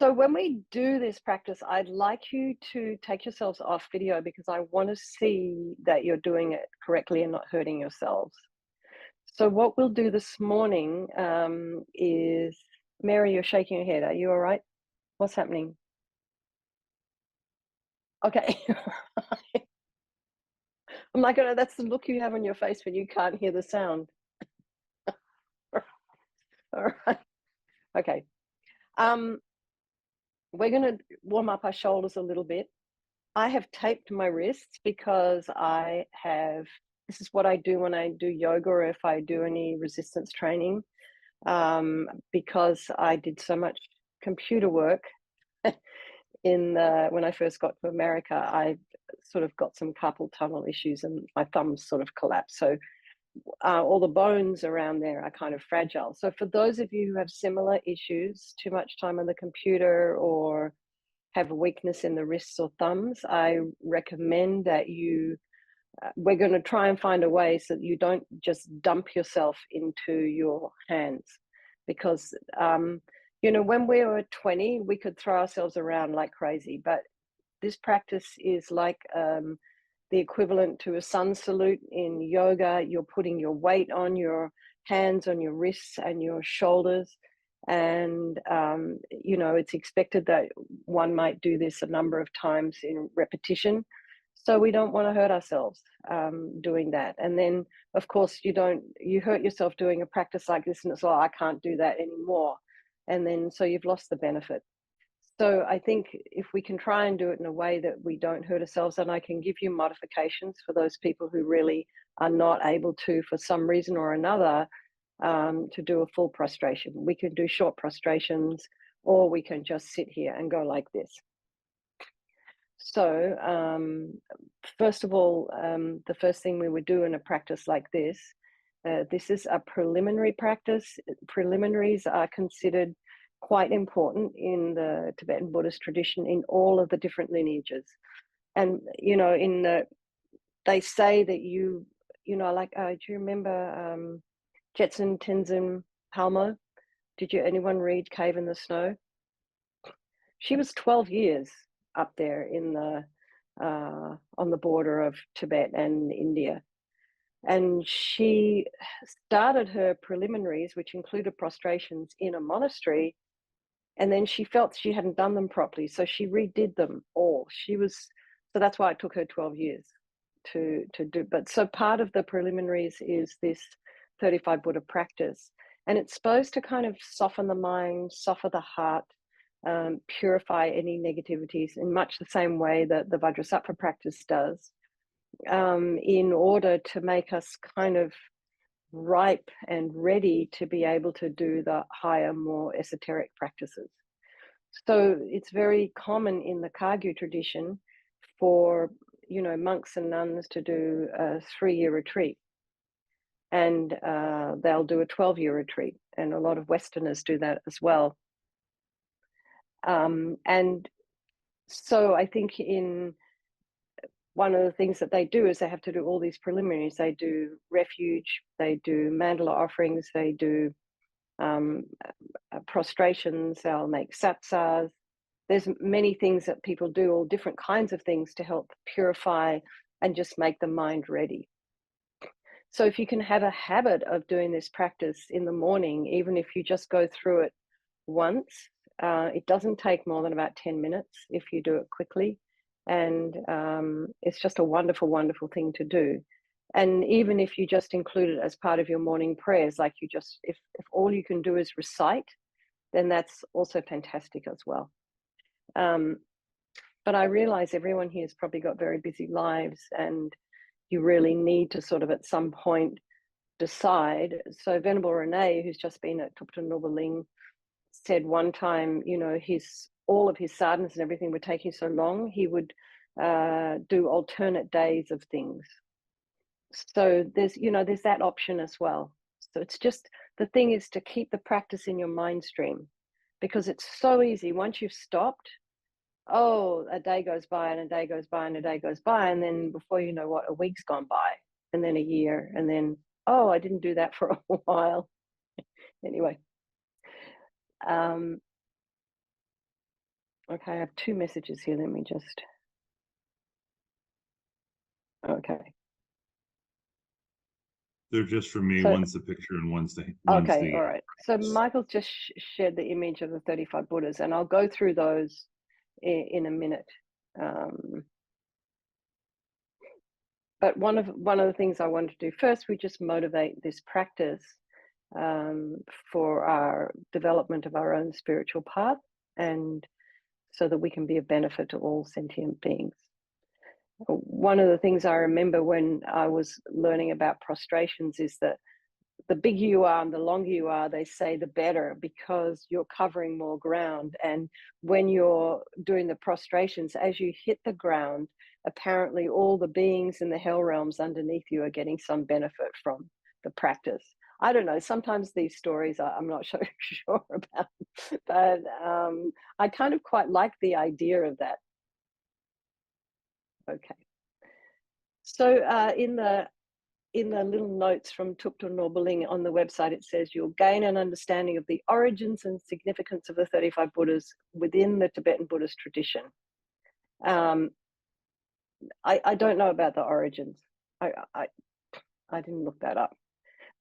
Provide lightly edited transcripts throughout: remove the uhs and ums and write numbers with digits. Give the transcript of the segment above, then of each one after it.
So when we do this practice, I'd like you to take yourselves off video because I want to see that you're doing it correctly and not hurting yourselves. So what we'll do this morning is, Mary, you're shaking your head. Are you all right? What's happening? Okay. I'm like, oh, that's the look you have on your face when you can't hear the sound. All right. Okay. Um, we're going to warm up our shoulders a little bit. I have taped my wrists because this is what I do when I do yoga or if I do any resistance training, because I did so much computer work when I first got to America. I sort of got some carpal tunnel issues and my thumbs sort of collapsed. So all the bones around there are kind of fragile. So for those of you who have similar issues, too much time on the computer or have a weakness in the wrists or thumbs, I recommend that we're going to try and find a way so that you don't just dump yourself into your hands. Because, when we were 20, we could throw ourselves around like crazy. But this practice is like the equivalent to a sun salute in yoga. You're putting your weight on your hands, on your wrists and your shoulders. And, it's expected that one might do this a number of times in repetition. So we don't want to hurt ourselves doing that. And then, of course, you hurt yourself doing a practice like this and it's like, I can't do that anymore. And then, so you've lost the benefit. So I think if we can try and do it in a way that we don't hurt ourselves, and I can give you modifications for those people who really are not able to, for some reason or another, to do a full prostration. We can do short prostrations, or we can just sit here and go like this. So first of all, the first thing we would do in a practice like this is a preliminary practice. Preliminaries are considered quite important in the Tibetan Buddhist tradition in all of the different lineages. And, they say that do you remember Jetson Tenzin Palmo? Anyone read Cave in the Snow? She was 12 years up there on the border of Tibet and India. And she started her preliminaries, which included prostrations, in a monastery. And then she felt she hadn't done them properly. So she redid them all. So that's why it took her 12 years to do. But so part of the preliminaries is this 35 Buddha practice. And it's supposed to kind of soften the mind, soften the heart, purify any negativities in much the same way that the Vajrasattva practice does, in order to make us kind of ripe and ready to be able to do the higher, more esoteric practices. So it's very common in the Kagyu tradition for, monks and nuns to do a 3-year retreat. And they'll do a 12-year retreat. And a lot of Westerners do that as well. And so I think one of the things that they do is they have to do all these preliminaries. They do refuge, they do mandala offerings, they do prostrations, they'll make satsas. There's many things that people do, all different kinds of things to help purify and just make the mind ready. So if you can have a habit of doing this practice in the morning, even if you just go through it once, it doesn't take more than about 10 minutes if you do it quickly. And it's just a wonderful, wonderful thing to do. And even if you just include it as part of your morning prayers, like if all you can do is recite, then that's also fantastic as well. But I realize everyone here has probably got very busy lives and you really need to sort of at some point decide. So Venerable Rene, who's just been at Thupten Noba Ling, said one time, all of his sadhanas and everything were taking so long, he would do alternate days of things. So there's that option as well. So it's just, the thing is to keep the practice in your mind stream, because it's so easy. Once you've stopped, a day goes by and a day goes by and a day goes by. And then before you know what, a week's gone by and then a year. And then, I didn't do that for a while. Anyway. Okay, I have two messages here. Let me just. Okay. They're just from me. So, One's the picture and one's the okay, all right. So Michael just shared the image of the 35 Buddhas, and I'll go through those in a minute. But one of the things I wanted to do first, we just motivate this practice for our development of our own spiritual path, and so that we can be a benefit to all sentient beings. One of the things I remember when I was learning about prostrations is that the bigger you are and the longer you are, they say the better, because you're covering more ground. And when you're doing the prostrations, as you hit the ground, apparently all the beings in the hell realms underneath you are getting some benefit from the practice. I don't know, sometimes these stories I'm not so sure about, but I kind of quite like the idea of that. Okay. So in the little notes from Thupten Norbeling on the website, it says you'll gain an understanding of the origins and significance of the 35 Buddhas within the Tibetan Buddhist tradition. I don't know about the origins. I didn't look that up,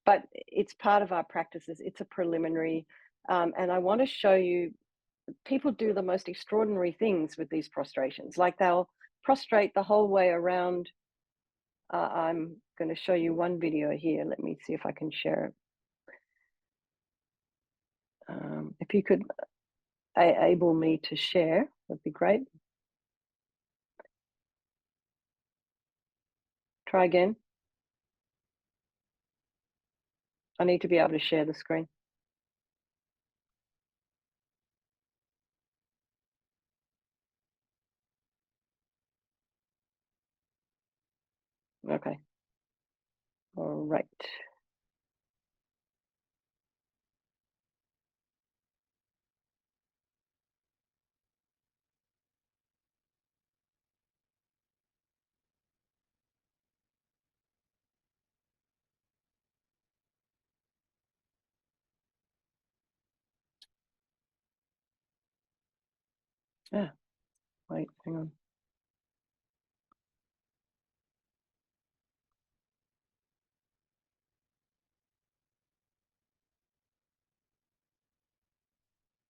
but it's part of our practices. It's a preliminary, and I want to show you. People do the most extraordinary things with these prostrations. Like they'll prostrate the whole way around. I'm going to show you one video here. Let me see if I can share it. If you could enable me to share, that'd be great. Try again. I need to be able to share the screen. Okay. All right. Ah, wait, hang on.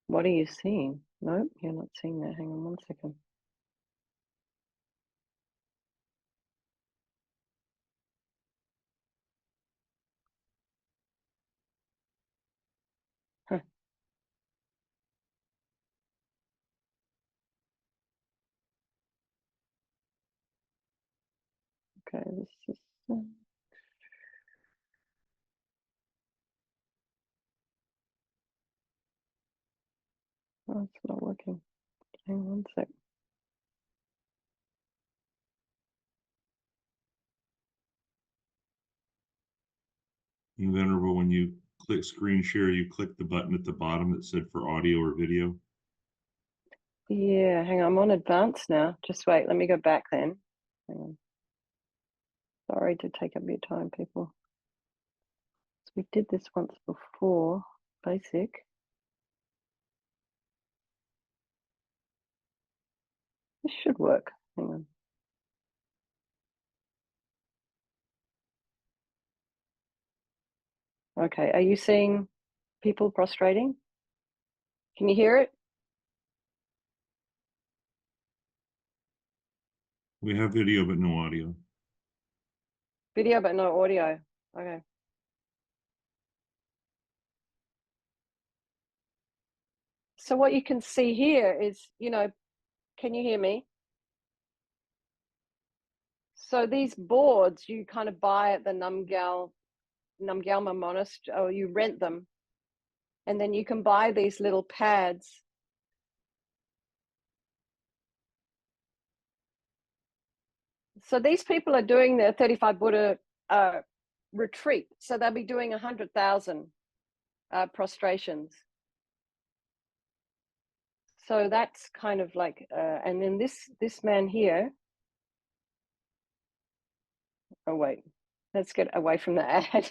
What are you seeing? Nope, you're not seeing that. Hang on one second. Huh. Okay, this is. Oh, it's not working. Hang on one sec. Venerable, when you click screen share, you click the button at the bottom that said for audio or video. Yeah, hang on. I'm on advanced now. Just wait. Let me go back then. Hang on. Sorry to take up your time, people. So we did this once before. Basic. This should work. Hang on. Okay, are you seeing people prostrating? Can you hear it? We have video but no audio. Video but no audio. Okay. So what you can see here is, can you hear me? So these boards you kind of buy at the Namgyalma monastery, or you rent them, and then you can buy these little pads. So these people are doing their 35 Buddha retreat. So they'll be doing 100,000 prostrations. So that's kind of like, and then this man here. Oh wait, let's get away from the ad.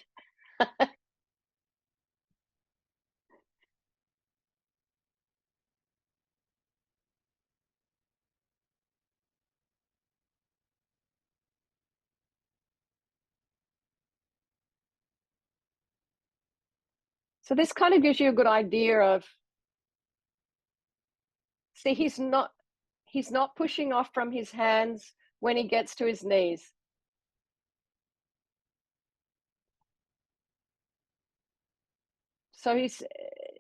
So this kind of gives you a good idea of, see, he's not pushing off from his hands when he gets to his knees. So he's,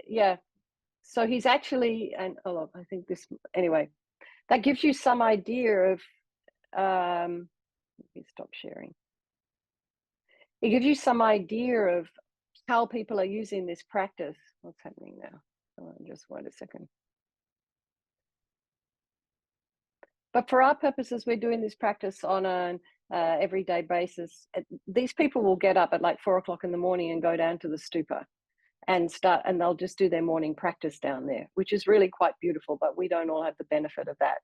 yeah. So he's actually, and oh, I think this, anyway, that gives you some idea of, let me stop sharing. It gives you some idea of how people are using this practice. What's happening now? Oh, just wait a second. But for our purposes, we're doing this practice on an everyday basis. These people will get up at like 4 o'clock in the morning and go down to the stupa and they'll just do their morning practice down there, which is really quite beautiful, but we don't all have the benefit of that.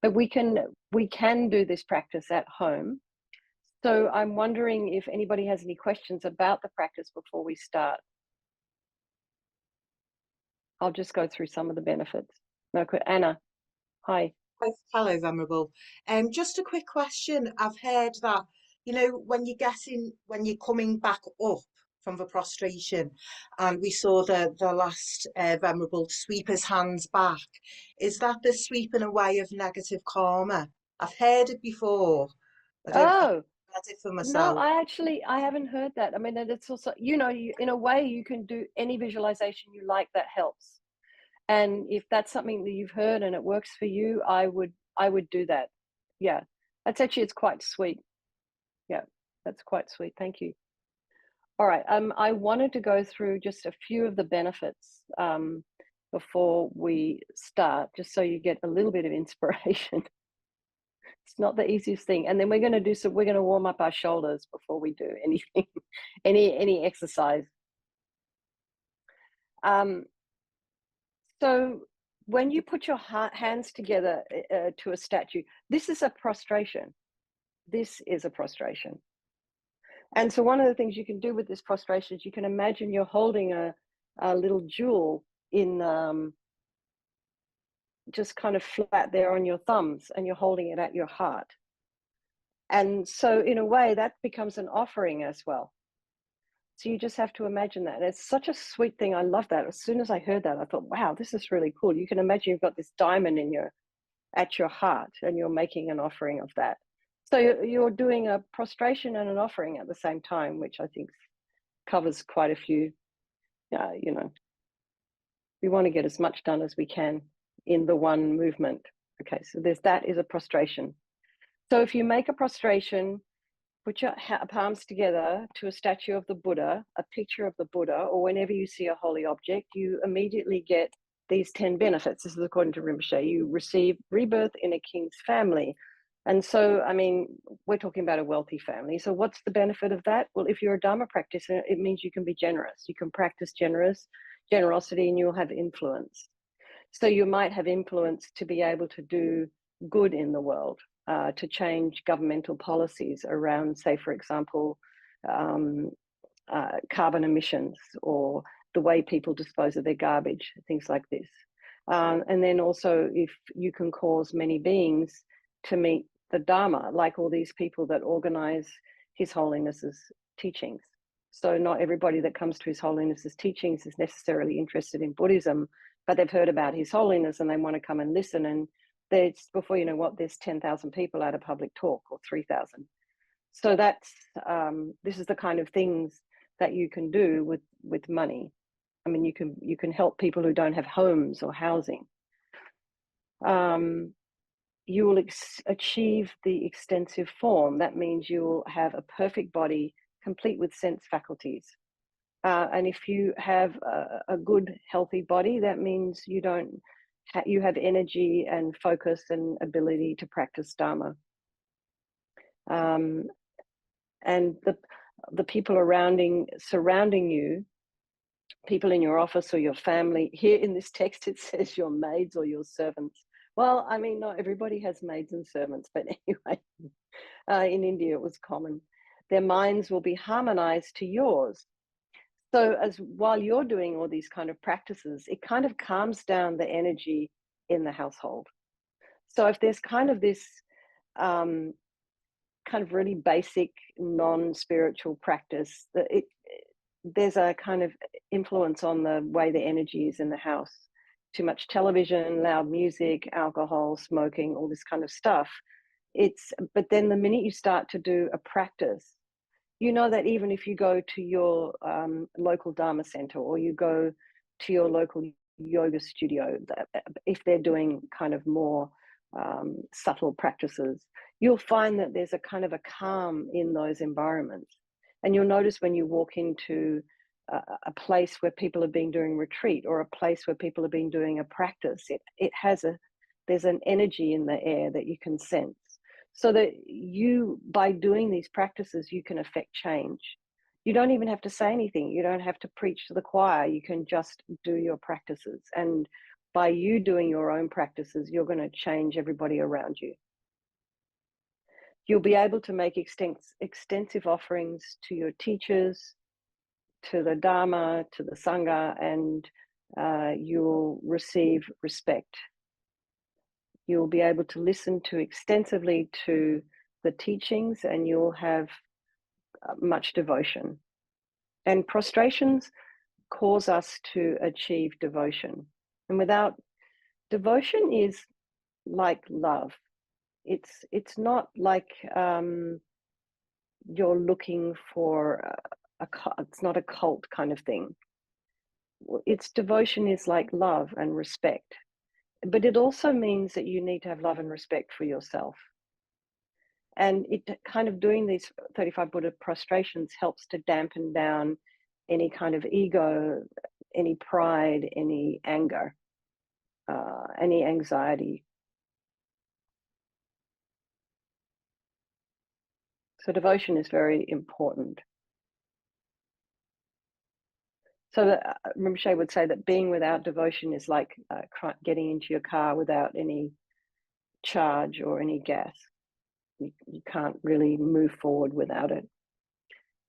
But we can do this practice at home. So I'm wondering if anybody has any questions about the practice before we start. I'll just go through some of the benefits. No, Anna, hi. Hello, Venerable. Just a quick question. I've heard that, when you're coming back up from the prostration, and we saw the last Venerable sweep his hands back. Is that the sweeping away of negative karma? I've heard it before. I don't have Oh, it for no, myself. I haven't heard that. I mean, and it's also, in a way, you can do any visualization you like that helps. And if that's something that you've heard and it works for you, I would do that. Yeah, it's quite sweet. Yeah, that's quite sweet. Thank you. All right. I wanted to go through just a few of the benefits before we start, just so you get a little bit of inspiration. It's not the easiest thing. And then we're going to warm up our shoulders before we do anything, any exercise. So when you put your hands together to a statue, this is a prostration. This is a prostration. And so one of the things you can do with this prostration is you can imagine you're holding a little jewel in just kind of flat there on your thumbs, and you're holding it at your heart. And so in a way that becomes an offering as well. So you just have to imagine that. It's such a sweet thing. I love that. As soon as I heard that, I thought, wow, this is really cool. You can imagine you've got this diamond at your heart, and you're making an offering of that. So you're doing a prostration and an offering at the same time, which I think covers quite a few. We want to get as much done as we can in the one movement. Okay, so that is a prostration. So if you make a prostration, put your palms together to a statue of the Buddha, a picture of the Buddha, or whenever you see a holy object, you immediately get these 10 benefits. This is according to Rinpoche. You receive rebirth in a king's family. And so, I mean, we're talking about a wealthy family. So what's the benefit of that? Well, if you're a Dharma practitioner, it means you can be generous. You can practice generosity, and you'll have influence. So you might have influence to be able to do good in the world, to change governmental policies around, say, for example, carbon emissions, or the way people dispose of their garbage, things like this. And then also, if you can cause many beings to meet the Dharma, like all these people that organize His Holiness's teachings. So not everybody that comes to His Holiness's teachings is necessarily interested in Buddhism, but they've heard about His Holiness and they want to come and listen. And before you know what, there's 10,000 people at a public talk, or 3,000. So this is the kind of things that you can do with money. I mean, you can help people who don't have homes or housing. You will achieve the extensive form. That means you will have a perfect body, complete with sense faculties. And if you have a good, healthy body, that means you have energy and focus and ability to practice Dharma. And the people surrounding you, people in your office or your family. Here in this text, it says your maids or your servants. Well, I mean, not everybody has maids and servants, but anyway, in India it was common. Their minds will be harmonized to yours. So while you're doing all these kind of practices, it kind of calms down the energy in the household. So if there's kind of this kind of really basic non-spiritual practice, that there's a kind of influence on the way the energy is in the house. Too much television, loud music, alcohol, smoking, all this kind of stuff. But then the minute you start to do a practice, you know that even if you go to your local Dharma center, or you go to your local yoga studio, if they're doing kind of more subtle practices, you'll find that there's a kind of a calm in those environments. And you'll notice when you walk into a place where people have been doing retreat, or a place where people have been doing a practice, there's an energy in the air that you can sense. So that by doing these practices, you can affect change. You don't even have to say anything. You don't have to preach to the choir. You can just do your practices. And by you doing your own practices, you're going to change everybody around you. You'll be able to make extensive offerings to your teachers, to the Dharma, to the Sangha, and you'll receive respect. You'll be able to listen to extensively to the teachings, and you'll have much devotion. And prostrations cause us to achieve devotion. And without devotion is like love. It's not like you're looking for it's not a cult kind of thing. Its devotion is like love and respect. But it also means that you need to have love and respect for yourself. And it kind of doing these 35 Buddha prostrations helps to dampen down any kind of ego, any pride, any anger, any anxiety. So devotion is very important. So Rinpoche would say that being without devotion is like getting into your car without any charge or any gas. You can't really move forward without it.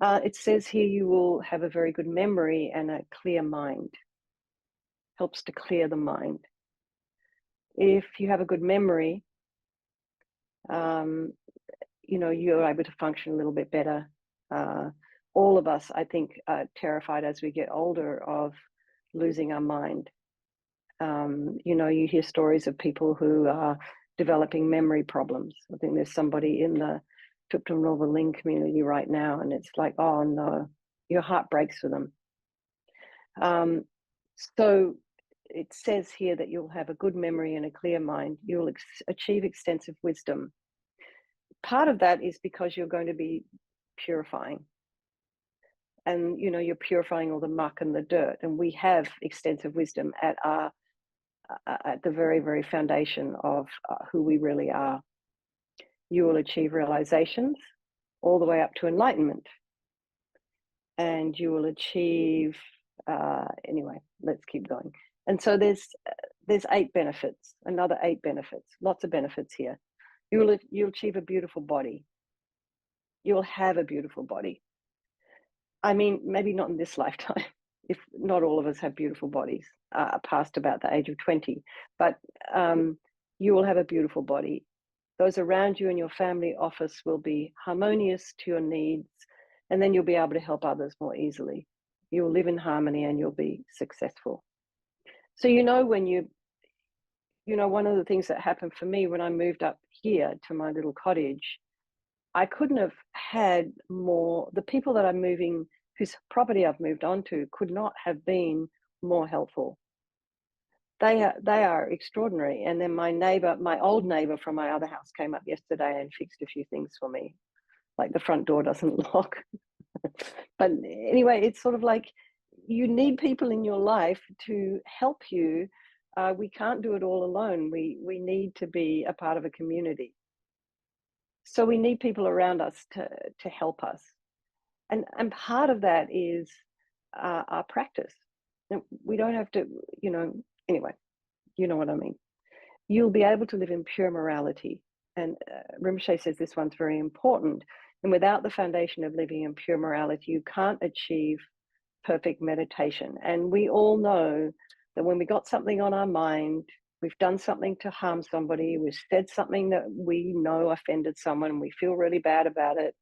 It says here you will have a very good memory and a clear mind. Helps to clear the mind. If you have a good memory, you're able to function a little bit better. All of us, I think, are terrified as we get older of losing our mind. You hear stories of people who are developing memory problems. I think there's somebody in the Tibetan Buddhist community right now, and it's like, oh no, your heart breaks for them. So it says here that you'll have a good memory and a clear mind. You'll achieve extensive wisdom. Part of that is because you're going to be purifying. And, you're purifying all the muck and the dirt. And we have extensive wisdom at the very, very foundation of who we really are. You will achieve realizations all the way up to enlightenment. And you will achieve, anyway, let's keep going. And so there's 8 benefits, another 8 benefits, lots of benefits here. You'll achieve a beautiful body. You'll have a beautiful body. I mean, maybe not in this lifetime, if not all of us have beautiful bodies past about the age of 20, but you will have a beautiful body. Those around you and your family office will be harmonious to your needs, and then you'll be able to help others more easily. You'll live in harmony and you'll be successful. So one of the things that happened for me when I moved up here to my little cottage, I couldn't have had more. The people that I'm moving, whose property I've moved on to, could not have been more helpful. They are extraordinary. And then my old neighbor from my other house came up yesterday and fixed a few things for me, like the front door doesn't lock. But anyway, it's sort of like you need people in your life to help you. We can't do it all alone. We need to be a part of a community. So we need people around us to help us. And part of that is our practice. We don't have to, anyway, you know what I mean. You'll be able to live in pure morality. And Rinpoche says this one's very important. And without the foundation of living in pure morality, you can't achieve perfect meditation. And we all know that when we got something on our mind, we've done something to harm somebody, we've said something that we know offended someone, and we feel really bad about it,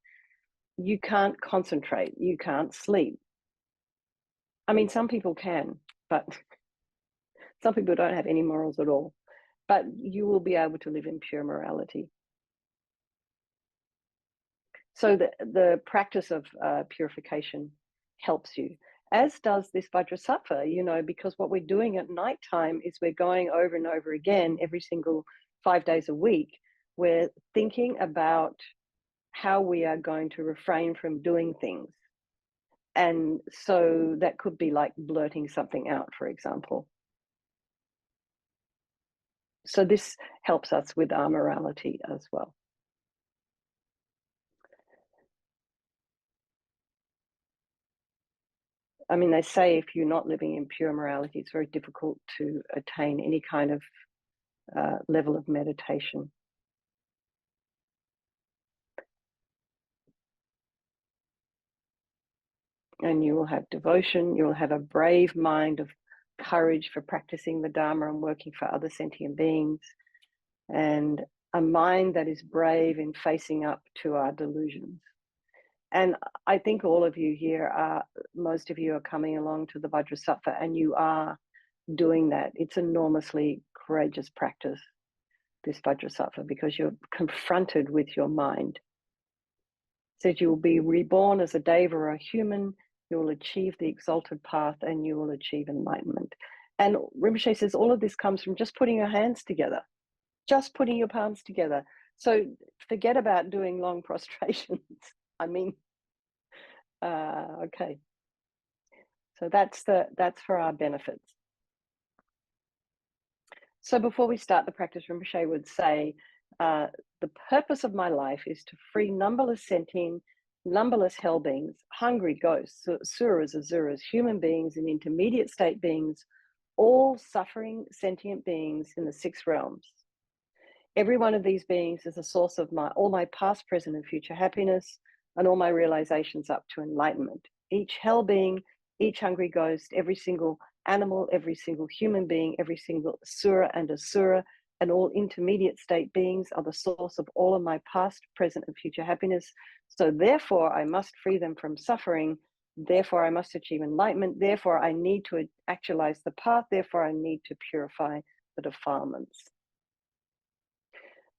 you can't concentrate, you can't sleep. I mean, some people can, but some people don't have any morals at all. But you will be able to live in pure morality. So the practice of purification helps you, as does this Vajrasattva, you know, because what we're doing at nighttime is we're going over and over again every single 5 days a week. We're thinking about how we are going to refrain from doing things. And so that could be like blurting something out, for example. So this helps us with our morality as well. I mean, they say if you're not living in pure morality, it's very difficult to attain any kind of level of meditation. And you will have devotion, you'll have a brave mind of courage for practicing the Dharma and working for other sentient beings, and a mind that is brave in facing up to our delusions. And I think all of you here most of you are coming along to the Vajrasattva, and you are doing that. It's enormously courageous practice, this Vajrasattva, because you're confronted with your mind. It says you will be reborn as a deva or a human, you will achieve the exalted path, and you will achieve enlightenment. And Rinpoche says all of this comes from just putting your hands together, just putting your palms together. So forget about doing long prostrations. I mean, okay. So that's for our benefits. So before we start the practice, Rinpoche would say, the purpose of my life is to free numberless sentient, numberless hell beings, hungry ghosts, suras, asuras, human beings, and intermediate state beings, all suffering sentient beings in the 6 realms. Every one of these beings is a source of all my past, present, and future happiness, and all my realizations up to enlightenment. Each hell being, each hungry ghost, every single animal, every single human being, every single sura and asura, and all intermediate state beings are the source of all of my past, present, and future happiness. So therefore, I must free them from suffering. Therefore, I must achieve enlightenment. Therefore, I need to actualize the path. Therefore, I need to purify the defilements.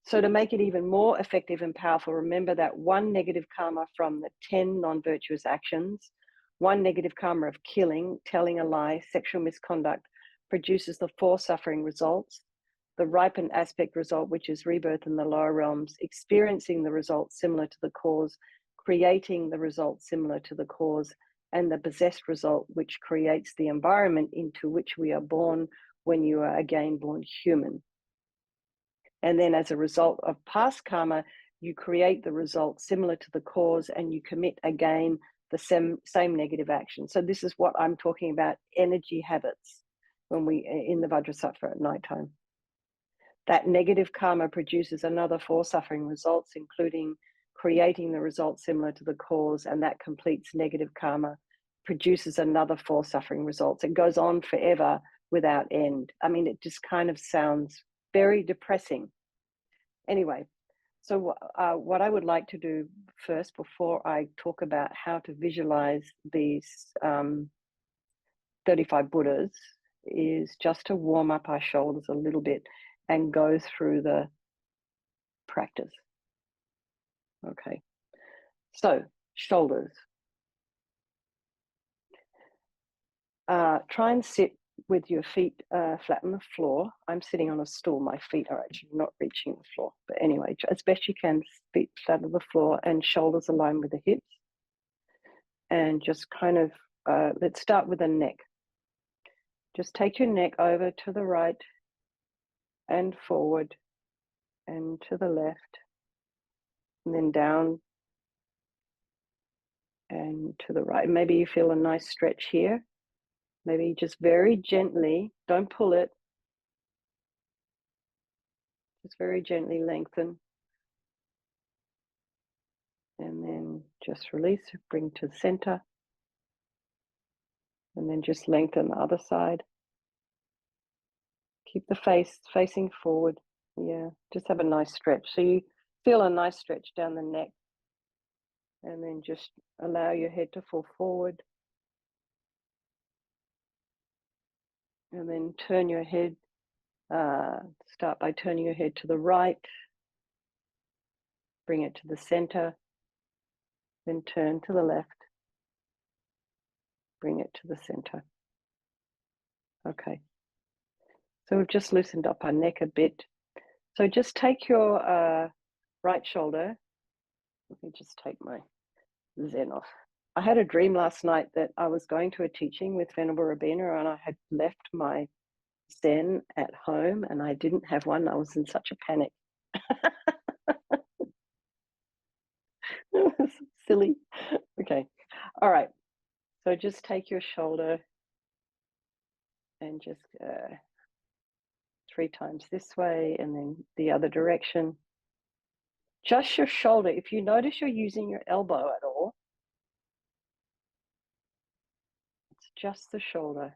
So to make it even more effective and powerful, remember that one negative karma from the 10 non-virtuous actions, one negative karma of killing, telling a lie, sexual misconduct, produces the 4 suffering results, the ripened aspect result, which is rebirth in the lower realms, experiencing the result similar to the cause, creating the result similar to the cause, and the possessed result, which creates the environment into which we are born when you are again born human. And then as a result of past karma, you create the result similar to the cause, and you commit again the same negative action. So this is what I'm talking about, energy habits, when we in the Vajrasattva at nighttime. That negative karma produces another 4 suffering results, including creating the result similar to the cause, and that completes negative karma, produces another 4 suffering results. It goes on forever without end. I mean, it just kind of sounds very depressing. Anyway, so what I would like to do first, before I talk about how to visualize these 35 Buddhas, is just to warm up our shoulders a little bit and go through the practice. Okay, so shoulders. Try and sit with your feet flat on the floor. I'm sitting on a stool. My feet are actually not reaching the floor. But anyway, as best you can, feet flat on the floor and shoulders aligned with the hips. And just kind of, let's start with the neck. Just take your neck over to the right and forward and to the left, and then down and to the right. Maybe you feel a nice stretch here. Maybe just very gently, don't pull it, just very gently lengthen. And then just release, bring to the center. And then just lengthen the other side. Keep the face facing forward. Yeah, just have a nice stretch. So you feel a nice stretch down the neck. And then just allow your head to fall forward. And then turn your head, start by turning your head to the right, bring it to the center, then turn to the left, bring it to the center. Okay. So we've just loosened up our neck a bit. So just take your right shoulder. Let me just take my Zen off. I had a dream last night that I was going to a teaching with Venerable Rabina and I had left my Zen at home and I didn't have one. I was in such a panic. It was silly. Okay. All right. So just take your shoulder and just 3 times this way and then the other direction. Just your shoulder. If you notice you're using your elbow at all, it's just the shoulder,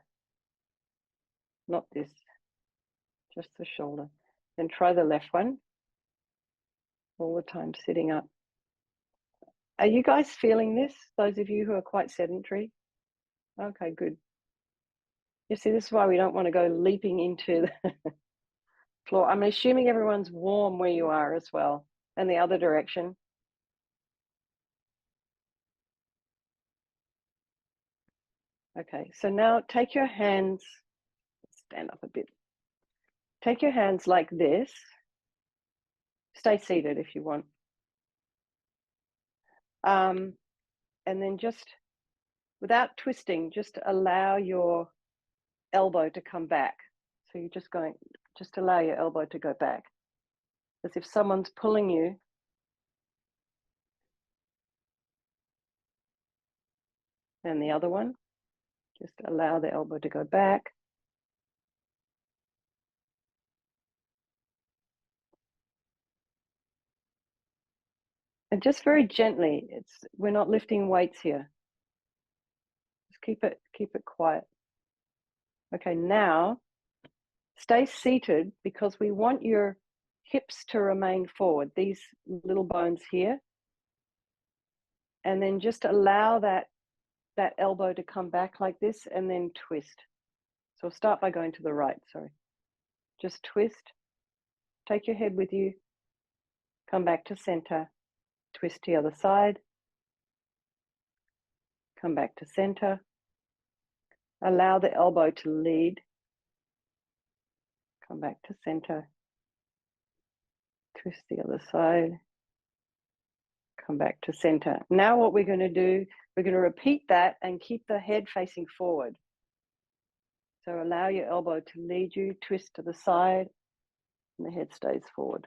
not this, just the shoulder. Then try the left one, all the time sitting up. Are you guys feeling this? Those of you who are quite sedentary? Okay, good. You see, this is why we don't want to go leaping into the floor. I'm assuming everyone's warm where you are as well. And the other direction. Okay, so now take your hands, stand up a bit. Take your hands like this. Stay seated if you want. And then just, without twisting, just allow your elbow to come back. So you're just allow your elbow to go back. As if someone's pulling you. And the other one, just allow the elbow to go back. And just very gently, we're not lifting weights here. Just keep it quiet. Okay, now stay seated because we want your hips to remain forward, these little bones here. And then just allow that elbow to come back like this and then twist. So we'll start by going to the right, sorry. Just twist, take your head with you, come back to center, twist the other side, come back to center, allow the elbow to lead, come back to center, twist the other side, come back to center. Now what we're going to do, we're going to repeat that and keep the head facing forward. So allow your elbow to lead you, twist to the side, and the head stays forward.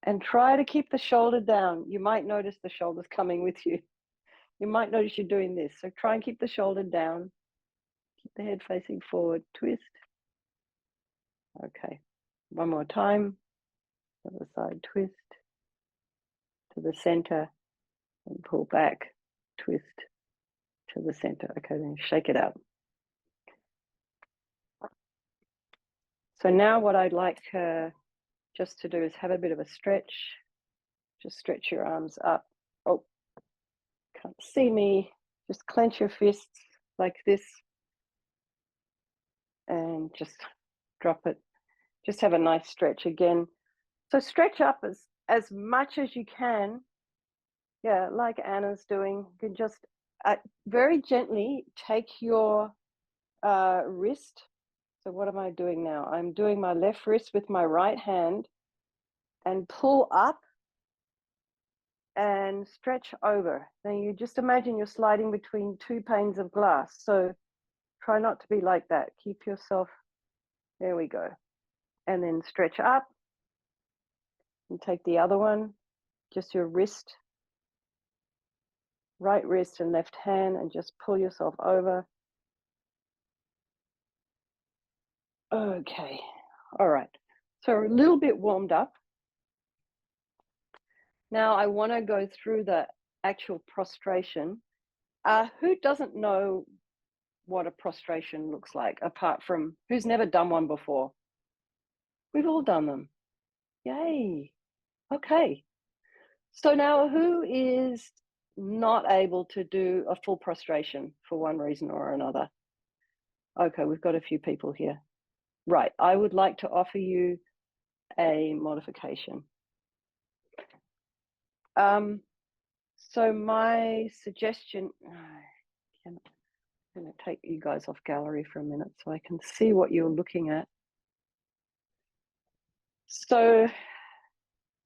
And try to keep the shoulder down. You might notice the shoulder's coming with you. You might notice you're doing this. So try and keep the shoulder down. Keep the head facing forward, twist. Okay, one more time. Other side, twist. To the center and pull back, twist to the center. Okay, then shake it out. So now what I'd like just to do is have a bit of a stretch. Just stretch your arms up. Oh, can't see me. Just clench your fists like this and just drop it. Just have a nice stretch again. So stretch up as much as you can. Yeah, like Anna's doing. You can just very gently take your wrist. So what am I doing now? I'm doing my left wrist with my right hand and pull up and stretch over. Now you just imagine you're sliding between 2 panes of glass. So try not to be like that. Keep yourself, there we go. And then stretch up and take the other one, just your wrist, right wrist and left hand, and just pull yourself over. Okay, all right. So a little bit warmed up. Now I want to go through the actual prostration. Who doesn't know what a prostration looks like, apart from who's never done one before? We've all done them. Yay. Okay. So now who is not able to do a full prostration for one reason or another? Okay, we've got a few people here. Right, I would like to offer you a modification. So my suggestion, I'm going to take you guys off gallery for a minute so I can see what you're looking at. So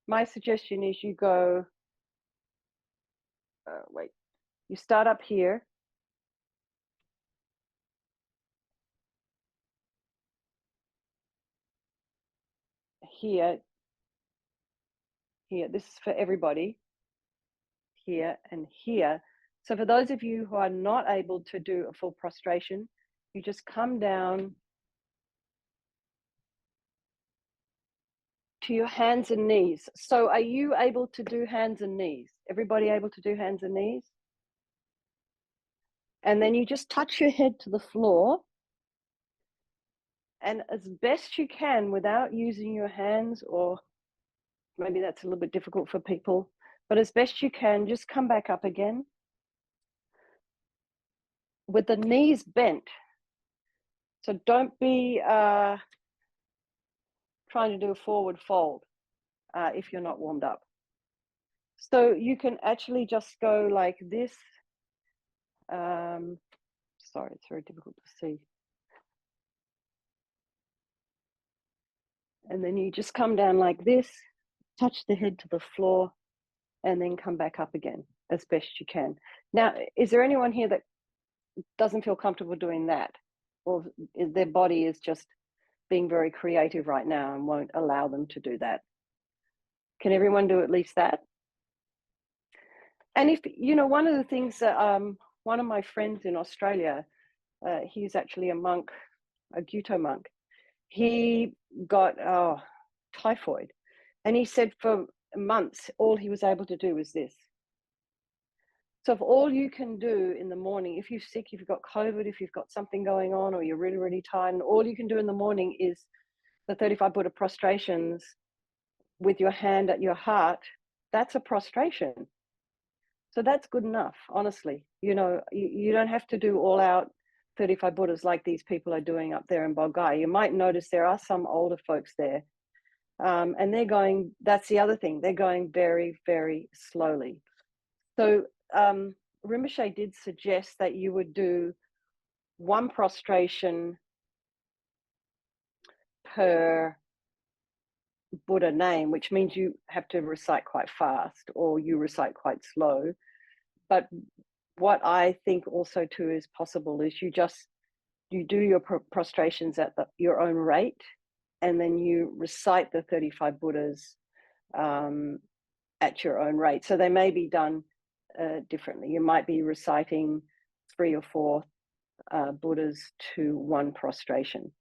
my suggestion is you go, wait, you start up here. Here, this is for everybody, here and here. So for those of you who are not able to do a full prostration, you just come down to your hands and knees. So are you able to do hands and knees? Everybody able to do hands and knees? And then you just touch your head to the floor, and as best you can without using your hands, or maybe that's a little bit difficult for people, but as best you can, just come back up again with the knees bent. So don't be trying to do a forward fold if you're not warmed up. So you can actually just go like this. Sorry, it's very difficult to see. And then you just come down like this, touch the head to the floor, and then come back up again as best you can. Now, is there anyone here that doesn't feel comfortable doing that? Or their body is just being very creative right now and won't allow them to do that? Can everyone do at least that? And if, you know, one of the things that one of my friends in Australia, he's actually a monk, a Gyuto monk. He got typhoid, and he said for months all he was able to do was this. So if all you can do in the morning, if you're sick, if you've got COVID, if you've got something going on, or you're really, really tired, and all you can do in the morning is the 35 Buddha prostrations with your hand at your heart, that's a prostration. So that's good enough, honestly. You know, you don't have to do all out 35 Buddhas like these people are doing up there in Bulgaria. You might notice there are some older folks there. And they're going, that's the other thing, they're going very, very slowly. So Rinpoche did suggest that you would do one prostration per Buddha name, which means you have to recite quite fast or you recite quite slow. But what I think also too is possible is you do your prostrations at your own rate, and then you recite the 35 Buddhas at your own rate. So they may be done differently. You might be reciting 3 or 4 Buddhas to one prostration.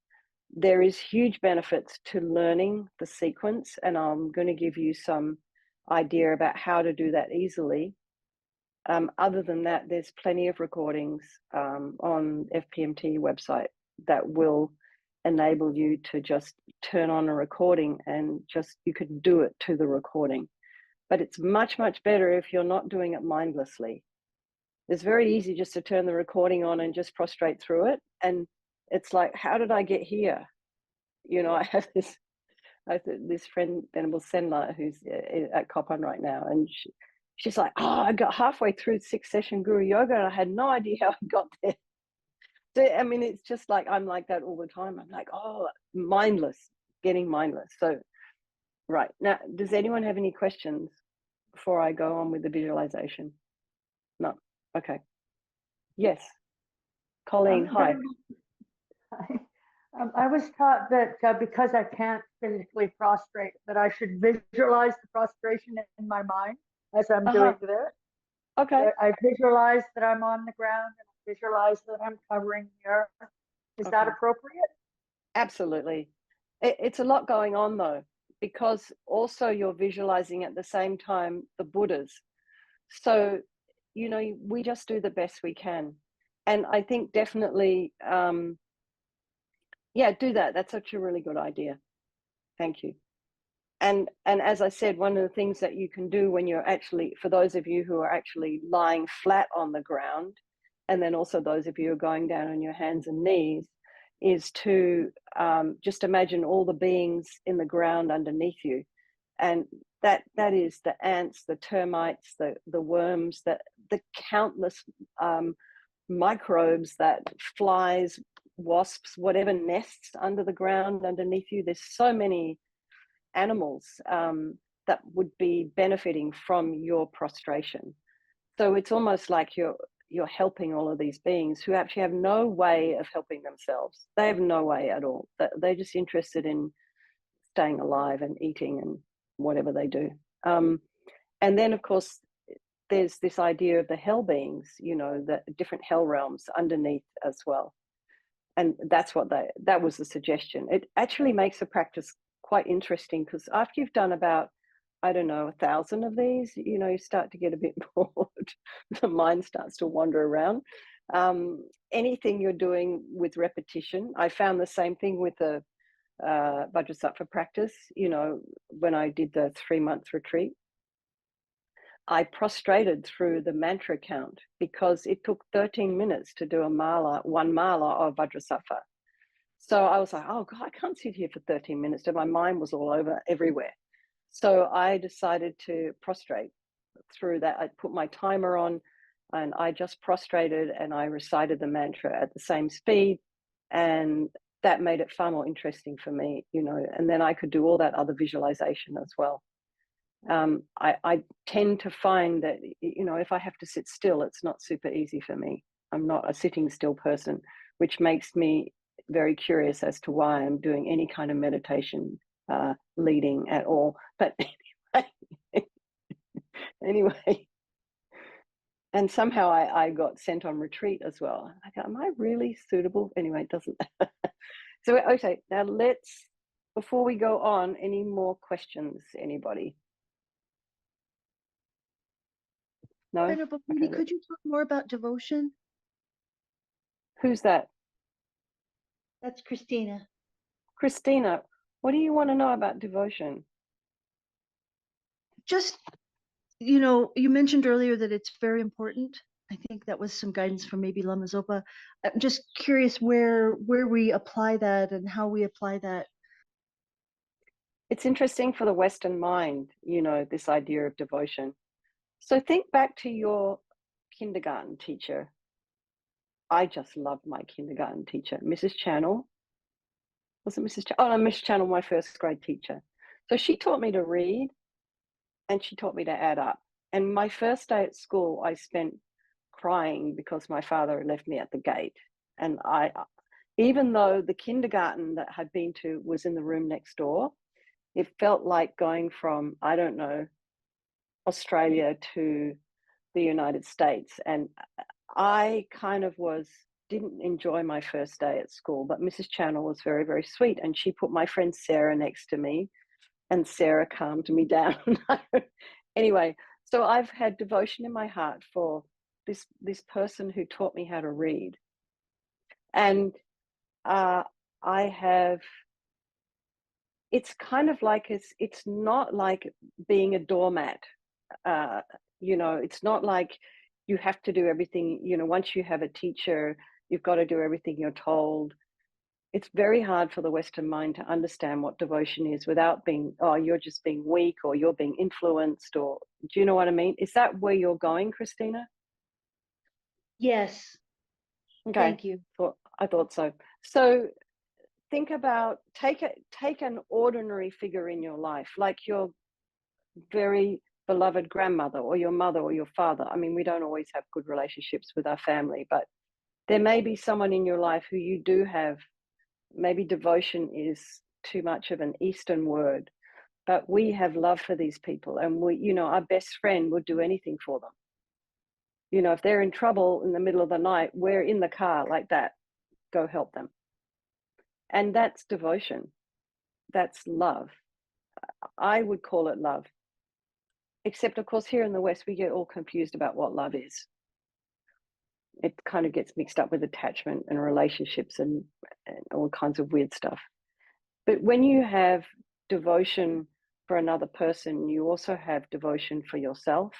There is huge benefits to learning the sequence, and I'm going to give you some idea about how to do that easily. Other than that, there's plenty of recordings on FPMT website that will enable you to just turn on a recording and just, you could do it to the recording. But it's much, much better if you're not doing it mindlessly. It's very easy just to turn the recording on and just prostrate through it. And it's like, how did I get here? You know, I have this friend, Venerable Senla, who's at Kopan right now, and she's like, oh, I got halfway through 6th session Guru Yoga and I had no idea how I got there. So, I mean, it's just like, I'm like that all the time. I'm like, oh, mindless, getting mindless. So, right. Now, does anyone have any questions before I go on with the visualization? No. Okay. Yes. Colleen, hi. Hi. I was taught that because I can't physically prostrate, that I should visualize the prostration in my mind as I'm doing this. Okay. I visualize that I'm on the ground and I visualize that I'm covering the earth. Is that appropriate? Absolutely. It's a lot going on though, because also you're visualizing at the same time the Buddhas. So, you know, we just do the best we can. And I think definitely, yeah, do that. That's such a really good idea. Thank you. And as I said, one of the things that you can do when you're actually, for those of you who are actually lying flat on the ground, and then also those of you who are going down on your hands and knees, is to just imagine all the beings in the ground underneath you. And that is the ants, the termites, the worms, the countless microbes, that flies, wasps, whatever nests under the ground underneath you. There's so many animals that would be benefiting from your prostration. So it's almost like you're helping all of these beings who actually have no way of helping themselves. They have no way at all. They're just interested in staying alive and eating and whatever they do. And then, of course, there's this idea of the hell beings, the different hell realms underneath as well. And that was the suggestion. It actually makes the practice quite interesting, because after you've done about, I don't know, 1,000 of these, you start to get a bit bored. The mind starts to wander around. Anything you're doing with repetition, I found the same thing with the Vajrasattva practice. When I did the 3-month retreat, I prostrated through the mantra count because it took 13 minutes to do one mala of Vajrasattva. So I was like, oh God, I can't sit here for 13 minutes. So my mind was all over everywhere. So I decided to prostrate through that. I put my timer on and I just prostrated and I recited the mantra at the same speed. And that made it far more interesting for me, and then I could do all that other visualization as well. I tend to find that, if I have to sit still, it's not super easy for me. I'm not a sitting still person, which makes me very curious as to why I'm doing any kind of meditation leading at all. But anyway, and somehow I got sent on retreat as well. I go, am I really suitable? Anyway, it doesn't. So, okay, now before we go on, any more questions, anybody? No? Venerable Katy, could you talk more about devotion? Who's that? That's Christina. Christina, what do you want to know about devotion? Just, you mentioned earlier that it's very important. I think that was some guidance from maybe Lama Zopa. I'm just curious where we apply that and how we apply that. It's interesting for the Western mind, this idea of devotion. So think back to your kindergarten teacher. I just loved my kindergarten teacher, Mrs. Channel. Was it Mrs. Channel? Oh, no, Miss Channel, my first grade teacher. So she taught me to read and she taught me to add up. And my first day at school, I spent crying because my father had left me at the gate. And even though the kindergarten that I'd been to was in the room next door, it felt like going from, I don't know, Australia to the United States. And I kind of didn't enjoy my first day at school, but Mrs. Channel was very, very sweet. And she put my friend Sarah next to me and Sarah calmed me down. Anyway, so I've had devotion in my heart for this person who taught me how to read. And it's kind of like, it's not like being a doormat. It's not like you have to do everything, once you have a teacher, you've got to do everything you're told. It's very hard for the Western mind to understand what devotion is without being, oh, you're just being weak or you're being influenced, or do you know what I mean? Is that where you're going, Christina? Yes. Okay. Thank you. I thought so. So think about, take an ordinary figure in your life, like your very beloved grandmother or your mother or your father. I mean, we don't always have good relationships with our family, but there may be someone in your life who you do have. Maybe devotion is too much of an Eastern word, but we have love for these people, and our best friend would do anything for them. If they're in trouble in the middle of the night, we're in the car like that, go help them. And that's devotion. That's love. I would call it love. Except, of course, here in the West, we get all confused about what love is. It kind of gets mixed up with attachment and relationships and all kinds of weird stuff. But when you have devotion for another person, you also have devotion for yourself.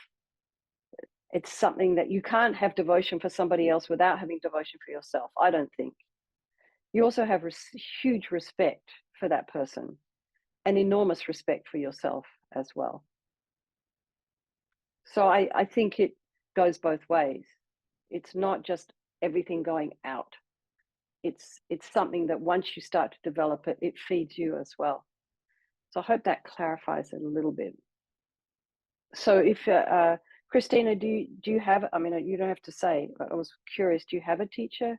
It's something that you can't have devotion for somebody else without having devotion for yourself, I don't think. you also have huge respect for that person and enormous respect for yourself as well. So I think it goes both ways. It's not just everything going out. It's something that once you start to develop it, it feeds you as well. So I hope that clarifies it a little bit. So if Christina, do you have? I mean, you don't have to say. But I was curious. Do you have a teacher?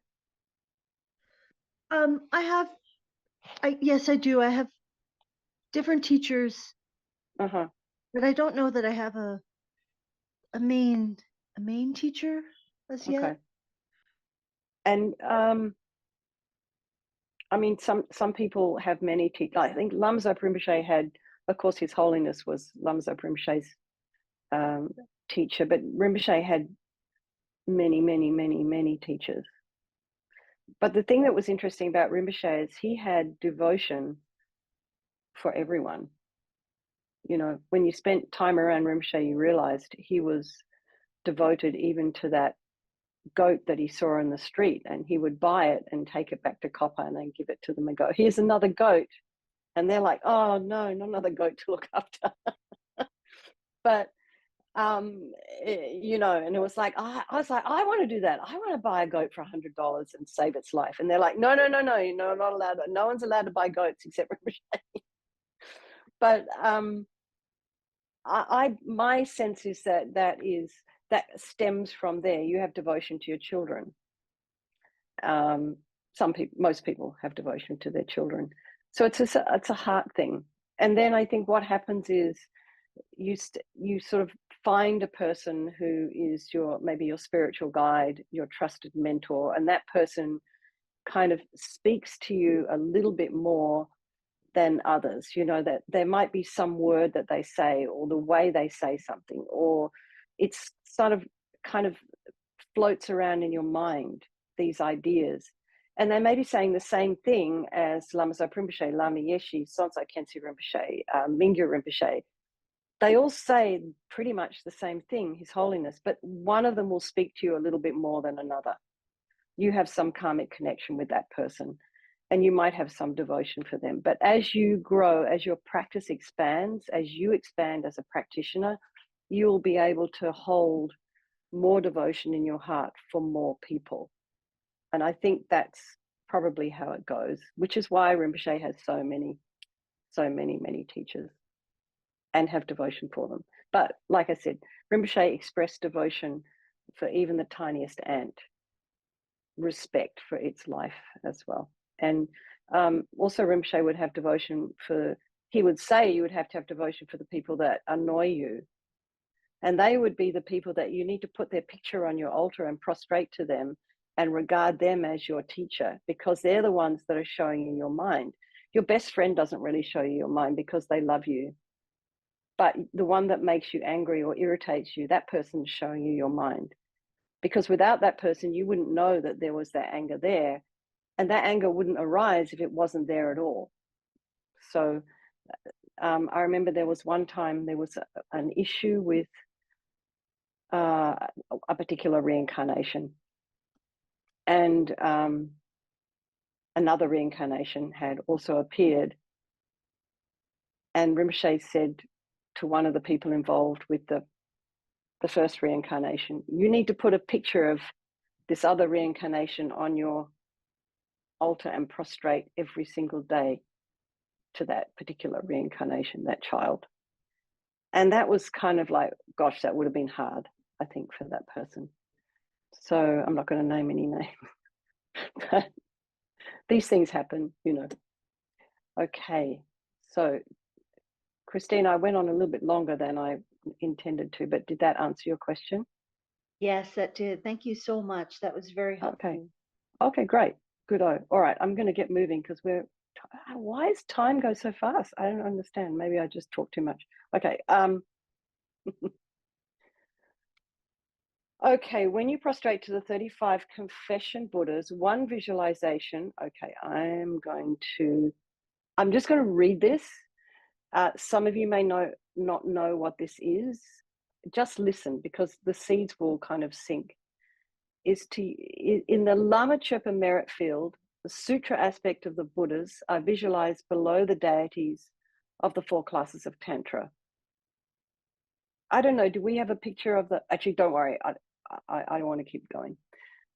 Yes, I do. I have different teachers, Uh-huh. but I don't know that I have a main teacher as yet. Okay. And I mean, some people have many teachers. I think Lama Zopa Rinpoche had, of course, His Holiness was Lama Zopa Rinpoche's teacher, but Rinpoche had many teachers. But the thing that was interesting about Rinpoche is he had devotion for everyone. You know, when you spent time around Rinpoche, you realized he was devoted even to that goat that he saw in the street, and he would buy it and take it back to Copper and then give it to them and go, here's another goat. And they're like, oh no, not another goat to look after. But you know, and it was like, I was like, I want to do that. I want to buy a goat for $100 and save its life. And they're like, no, you're not allowed. No one's allowed to buy goats except Rinpoche. But my sense is that stems from there. You have devotion to your children. Most people have devotion to their children. So it's a heart thing. And then I think what happens is you sort of find a person who is maybe your spiritual guide, your trusted mentor, and that person kind of speaks to you a little bit more than others. You know, that there might be some word that they say, or the way they say something, or it's sort of kind of floats around in your mind, these ideas. And they may be saying the same thing as Lama Zopa Rinpoche, Lama Yeshe, Sonsai Khyentse Rinpoche, Mingyur Rinpoche. They all say pretty much the same thing, His Holiness, but one of them will speak to you a little bit more than another. You have some karmic connection with that person, and you might have some devotion for them. But as you grow, as your practice expands, as you expand as a practitioner, you will be able to hold more devotion in your heart for more people. And I think that's probably how it goes, which is why Rinpoche has so many teachers and have devotion for them. But like I said, Rinpoche expressed devotion for even the tiniest ant, respect for its life as well. And also Rinpoche would have devotion he would say you would have to have devotion for the people that annoy you. And they would be the people that you need to put their picture on your altar and prostrate to them and regard them as your teacher, because they're the ones that are showing you your mind. Your best friend doesn't really show you your mind because they love you. But the one that makes you angry or irritates you, that person's showing you your mind. Because without that person, you wouldn't know that there was that anger there. And that anger wouldn't arise if it wasn't there at all. So I remember there was one time there was an issue with a particular reincarnation. And another reincarnation had also appeared. And Rinpoche said to one of the people involved with the first reincarnation, you need to put a picture of this other reincarnation on your altar and prostrate every single day to that particular reincarnation, that child. And that was kind of like, gosh, that would have been hard, I think, for that person. So I'm not going to name any names. But these things happen, you know. Okay, so Christine, I went on a little bit longer than I intended to, but did that answer your question? Yes, that did. Thank you so much. That was very helpful. Okay, great. Good. All right, I'm going to get moving because why does time go so fast? I don't understand. Maybe I just talk too much. Okay. Okay, when you prostrate to the 35 confession Buddhas, one visualization. Okay, I'm just going to read this. Some of you may not know what this is. Just listen, because the seeds will kind of sink. In the Lama Chöpa merit field, The sutra aspect of the Buddhas are visualized below the deities of the 4 classes of Tantra. I don't know, do we have a picture of the, actually, don't worry, I don't want to keep going.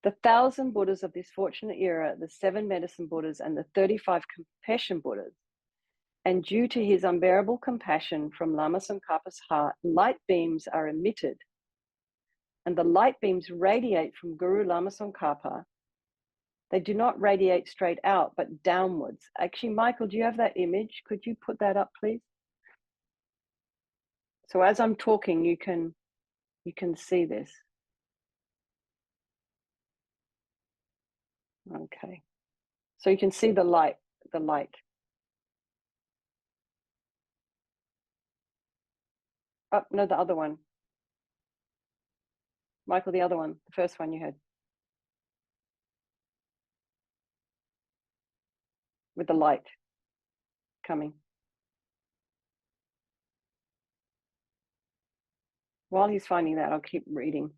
The 1,000 Buddhas of this fortunate era, the 7 medicine Buddhas and the 35 compassion Buddhas, and due to his unbearable compassion from Lama Tsongkhapa's heart, light beams are emitted, and the light beams radiate from Guru Lama Tsongkhapa. They do not radiate straight out, but downwards. Actually, Michael, do you have that image? Could you put that up, please? So as I'm talking, you can see this. Okay. So you can see the light. Oh, no, the other one. Michael, the other one, the first one you had. With the light coming. While he's finding that, I'll keep reading.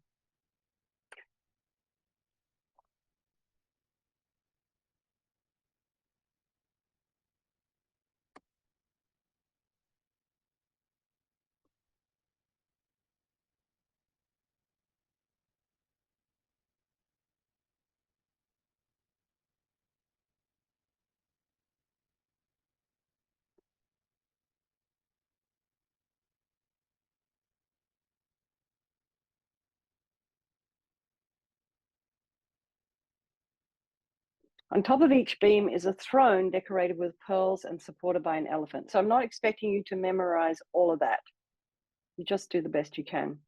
On top of each beam is a throne decorated with pearls and supported by an elephant. So I'm not expecting you to memorize all of that. You just do the best you can.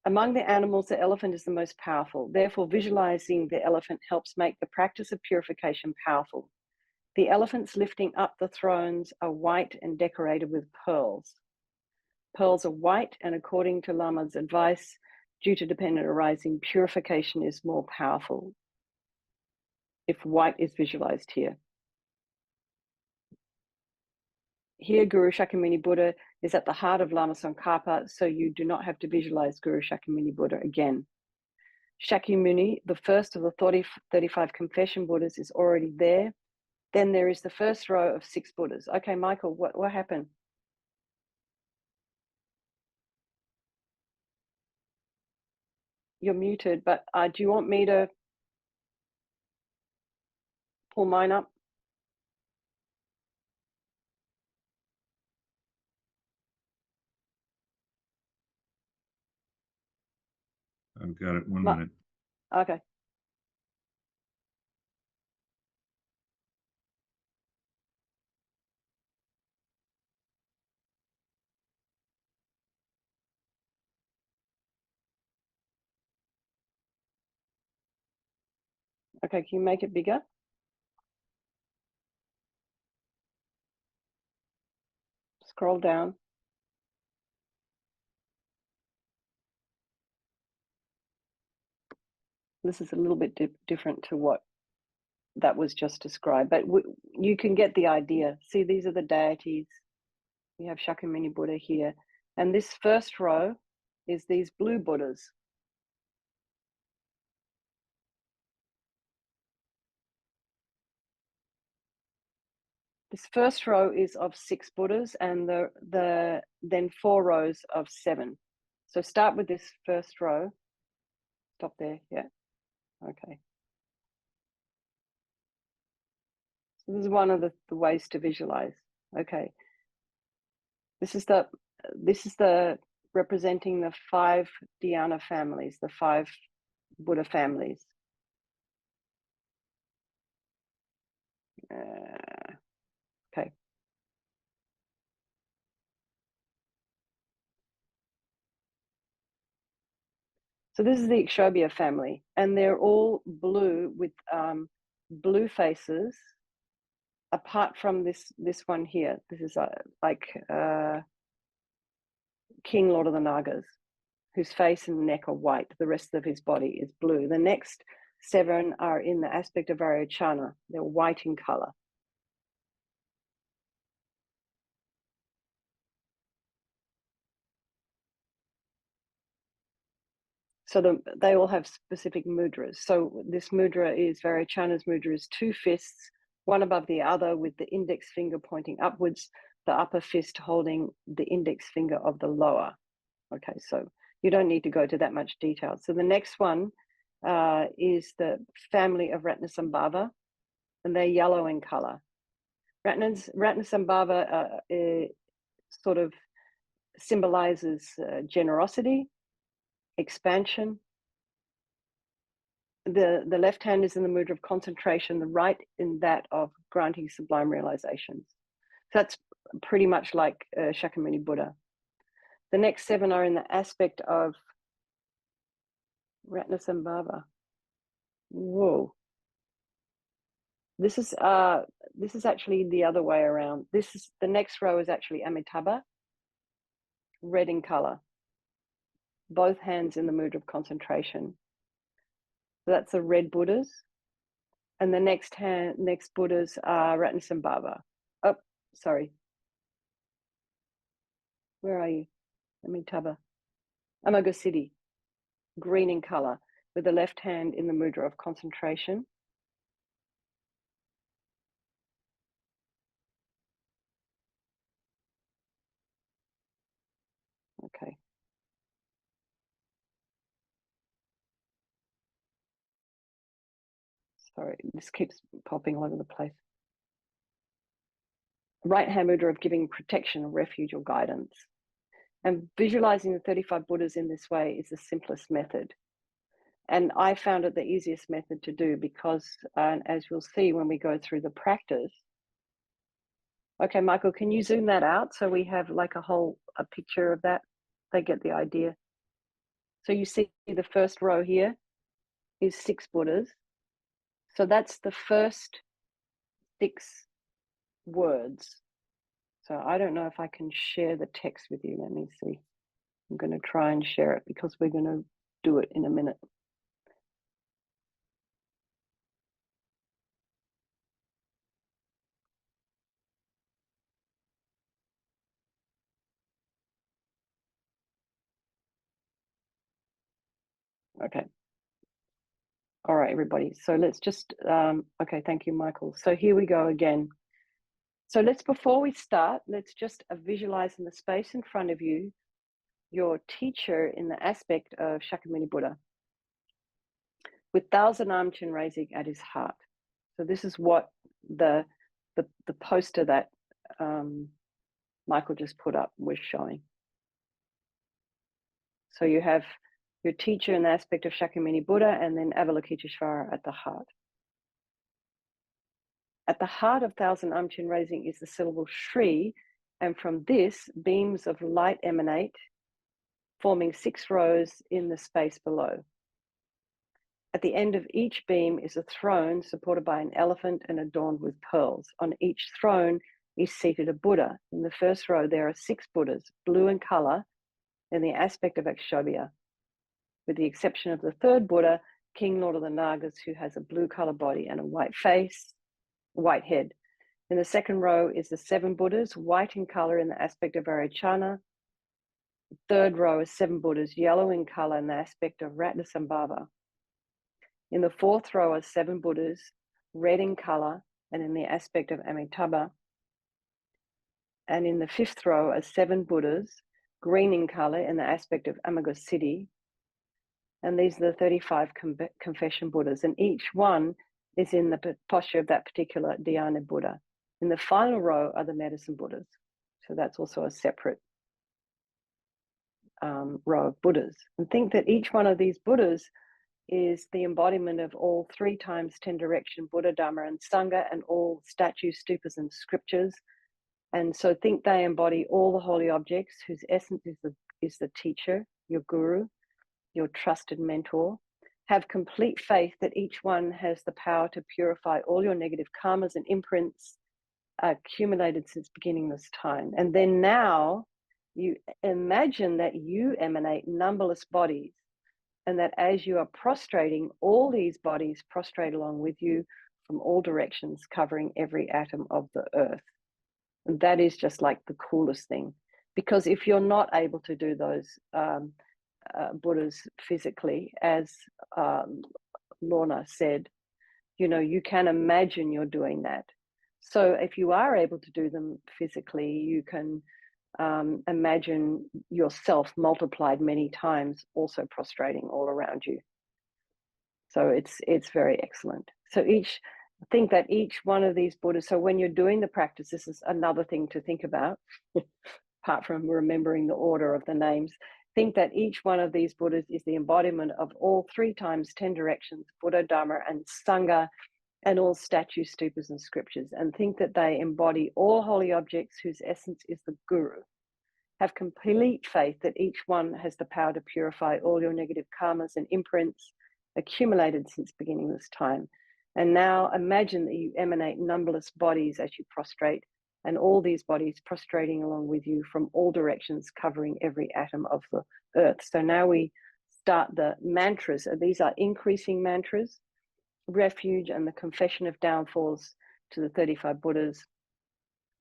Among the animals, the elephant is the most powerful. Therefore, visualizing the elephant helps make the practice of purification powerful. The elephants lifting up the thrones are white and decorated with pearls. Pearls are white, and according to Lama's advice, due to dependent arising, purification is more powerful if white is visualized here. Here, Guru Shakyamuni Buddha is at the heart of Lama Tsongkhapa, so you do not have to visualize Guru Shakyamuni Buddha again. Shakyamuni, the first of the 35 confession Buddhas, is already there. Then there is the first row of 6 Buddhas. Okay, Michael, what happened? You're muted, but do you want me to pull mine up? I've got it. 1 minute. Okay. Okay, can you make it bigger? Scroll down. This is a little bit different to what that was just described, but you can get the idea. See, these are the deities. We have Shakyamuni Buddha here. And this first row is these blue Buddhas. This first row is of 6 Buddhas, and then 4 rows of 7. So start with this first row. Stop there, yeah. Okay. So this is one of the ways to visualize. Okay. This is the representing the 5 dhyana families, the 5 Buddha families. Okay. So this is the Ikshobhya family, and they're all blue with blue faces, apart from this one here. This is like King Lord of the Nagas, whose face and neck are white. The rest of his body is blue. The next 7 are in the aspect of Vairocana. They're white in color. So they all have specific mudras. So this mudra is, Vairocana's mudra is 2 fists, one above the other with the index finger pointing upwards, the upper fist holding the index finger of the lower. Okay, so you don't need to go to that much detail. So the next one is the family of Ratnasambhava, and they're yellow in color. Ratnasambhava sort of symbolizes generosity, expansion. The left hand is in the mudra of concentration, the right in that of granting sublime realizations. So that's pretty much like Shakyamuni Buddha. The next 7 are in the aspect of Ratnasambhava. Whoa. This is actually the other way around. This is the next row is actually Amitabha, red in color. Both hands in the mudra of concentration. So that's the red Buddhas. And the next Buddhas are Ratnasambhava. Oh, sorry. Where are you? Amitabha. Amagasiti, green in color, with the left hand in the mudra of concentration. Okay. Sorry, this keeps popping all over the place. Right hand mudra of giving protection, refuge, or guidance. And visualizing the 35 Buddhas in this way is the simplest method. And I found it the easiest method to do because, as you'll see when we go through the practice. Okay, Michael, can you zoom that out so we have like a picture of that? They get the idea. So you see the first row here is 6 Buddhas. So that's the first 6 words. So I don't know if I can share the text with you. Let me see. I'm going to try and share it because we're going to do it in a minute. Okay. All right, everybody. So let's just, okay, thank you, Michael. So here we go again. So before we start, let's just visualize in the space in front of you, your teacher in the aspect of Shakyamuni Buddha, with thousand arm chin raising at his heart. So this is what the poster that Michael just put up was showing. So you have your teacher in the aspect of Shakyamuni Buddha, and then Avalokiteshvara at the heart. At the heart of thousand arm chin raising is the syllable Shri, and from this, beams of light emanate, forming 6 rows in the space below. At the end of each beam is a throne supported by an elephant and adorned with pearls. On each throne is seated a Buddha. In the first row, there are 6 Buddhas, blue in color, in the aspect of Akshobhya, with the exception of the third Buddha, King Lord of the Nagas, who has a blue color body and a white face, white head. In the second row is the 7 Buddhas, white in color in the aspect of Vairocana. The third row is 7 Buddhas, yellow in color in the aspect of Ratnasambhava. In the fourth row are 7 Buddhas, red in color and in the aspect of Amitabha. And in the 5th row are 7 Buddhas, green in color in the aspect of Amagasiti. And these are the 35 confession Buddhas, and each one is in the posture of that particular Dhyana Buddha. In the final row are the medicine Buddhas. So that's also a separate row of Buddhas. And think that each one of these Buddhas is the embodiment of all 3 times 10 direction Buddha, Dharma, and Sangha, and all statues, stupas, and scriptures. And so think they embody all the holy objects whose essence is the teacher, your guru, your trusted mentor. Have complete faith that each one has the power to purify all your negative karmas and imprints accumulated since beginning this time. And then now you imagine that you emanate numberless bodies, and that as you are prostrating, all these bodies prostrate along with you from all directions, covering every atom of the earth. And that is just like the coolest thing, because if you're not able to do those Buddhas physically, as Lorna said, you can imagine you're doing that. So if you are able to do them physically, you can imagine yourself multiplied many times, also prostrating all around you. So it's very excellent. So think that each one of these Buddhas, so when you're doing the practice, this is another thing to think about, apart from remembering the order of the names. Think that each one of these Buddhas is the embodiment of all 3 times 10 directions, Buddha, Dharma, and Sangha, and all statues, stupas, and scriptures, and think that they embody all holy objects whose essence is the Guru. Have complete faith that each one has the power to purify all your negative karmas and imprints accumulated since beginning this time. And now imagine that you emanate numberless bodies as you prostrate, and all these bodies prostrating along with you from all directions, covering every atom of the earth. So now we start the mantras. These are increasing mantras: refuge and the confession of downfalls to the 35 Buddhas.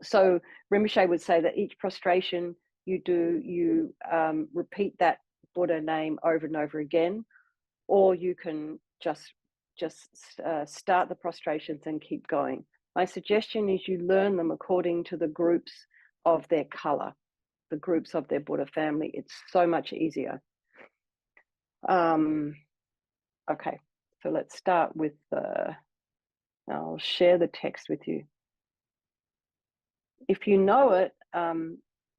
So Rinpoche would say that each prostration you repeat that Buddha name over and over again, or you can just start the prostrations and keep going. My suggestion is you learn them according to the groups of their color, the groups of their Buddha family. It's so much easier. Okay, so let's start with I'll share the text with you. If you know it,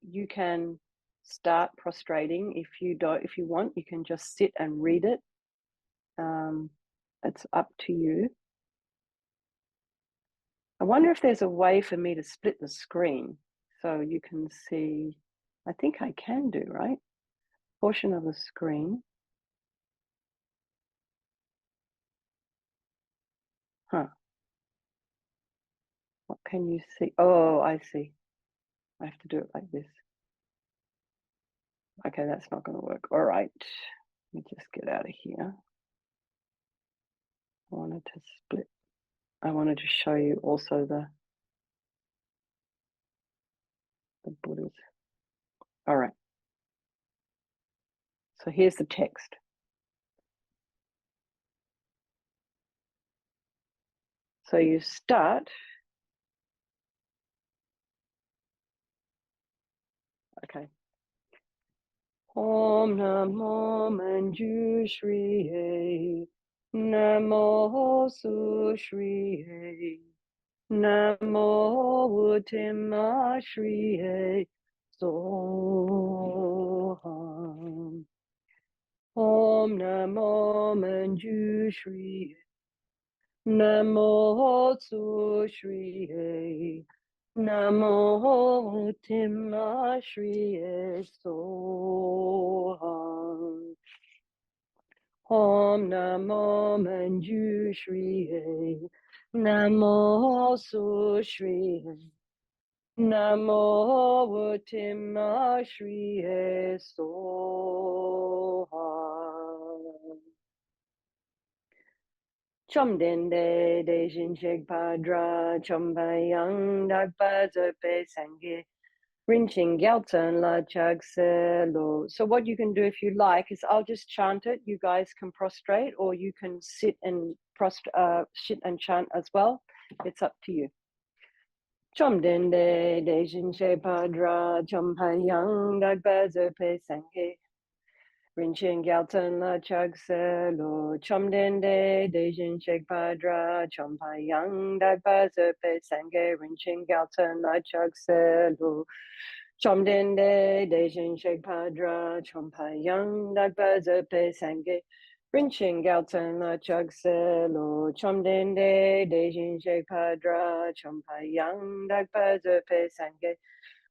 you can start prostrating. If you want, you can just sit and read it. It's up to you. I wonder if there's a way for me to split the screen so you can see. I think I can do, right? Portion of the screen. Huh. What can you see? Oh, I see. I have to do it like this. Okay, that's not going to work. All right. Let me just get out of here. I wanted to split. I wanted to show you also the Buddhas. All right. So here's the text. So you start. Okay. Om Namo Manjushriye, Namo Sushriye, Namo Uttimashriye, Soham. Om Namo Manjushriye, Namo Sushriye, Namo Uttimashriye, Soham. Om Namo Manjushriye, Namo Sushriye, Namo Uttimashriye, Soham. Chom dende de jinjek padra, chom bayang dakpa zerpe sange, rinching gyaltan la chagse lo. So what you can do if you like is I'll just chant it. You guys can prostrate, or you can sit and chant as well. It's up to you. Chom dende de jinjek padra, chom bayang dakpa zerpe sange, Rinchen Gyaltan La Chagse Lo Chom Dende Dejin Shek Padra Chom Payang Dagpa Zerpe Sange Rinchen Gyaltan La Chagse Lo Chom Dende Dejin Shek Padra Chom Payang Dagpa Zerpe Sange Rinchen Gyaltan La Chagse Lo Chom Dende Dejin Shek Padra Chom Payang Dagpa Zerpe Sange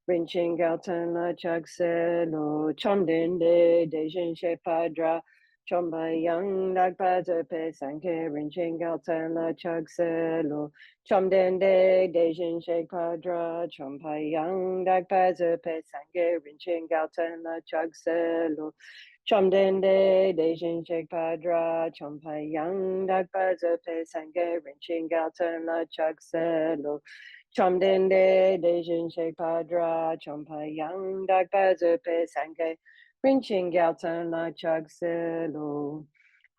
Rinchen Galtan La Chagse Lo Chom Dende Dejin She Padra Chomba Yang Dagpa Zerpe Sanke Rinchen Galtan La Chagse Lo Chom Dende Dejin She Padra Chomba Yang Dagpa Zerpe Sanke Rinchen Galtan La Chagse Lo Chom Dende Dejin She Padra Chomba Yang Dagpa Zerpe Sanke Rinchen Galtan La Chagse Lo Chom Dende Dejin Shek Padra Chom Payang Dagpa Zerpe Sange Rinching Gyaltsen La Chag Selo.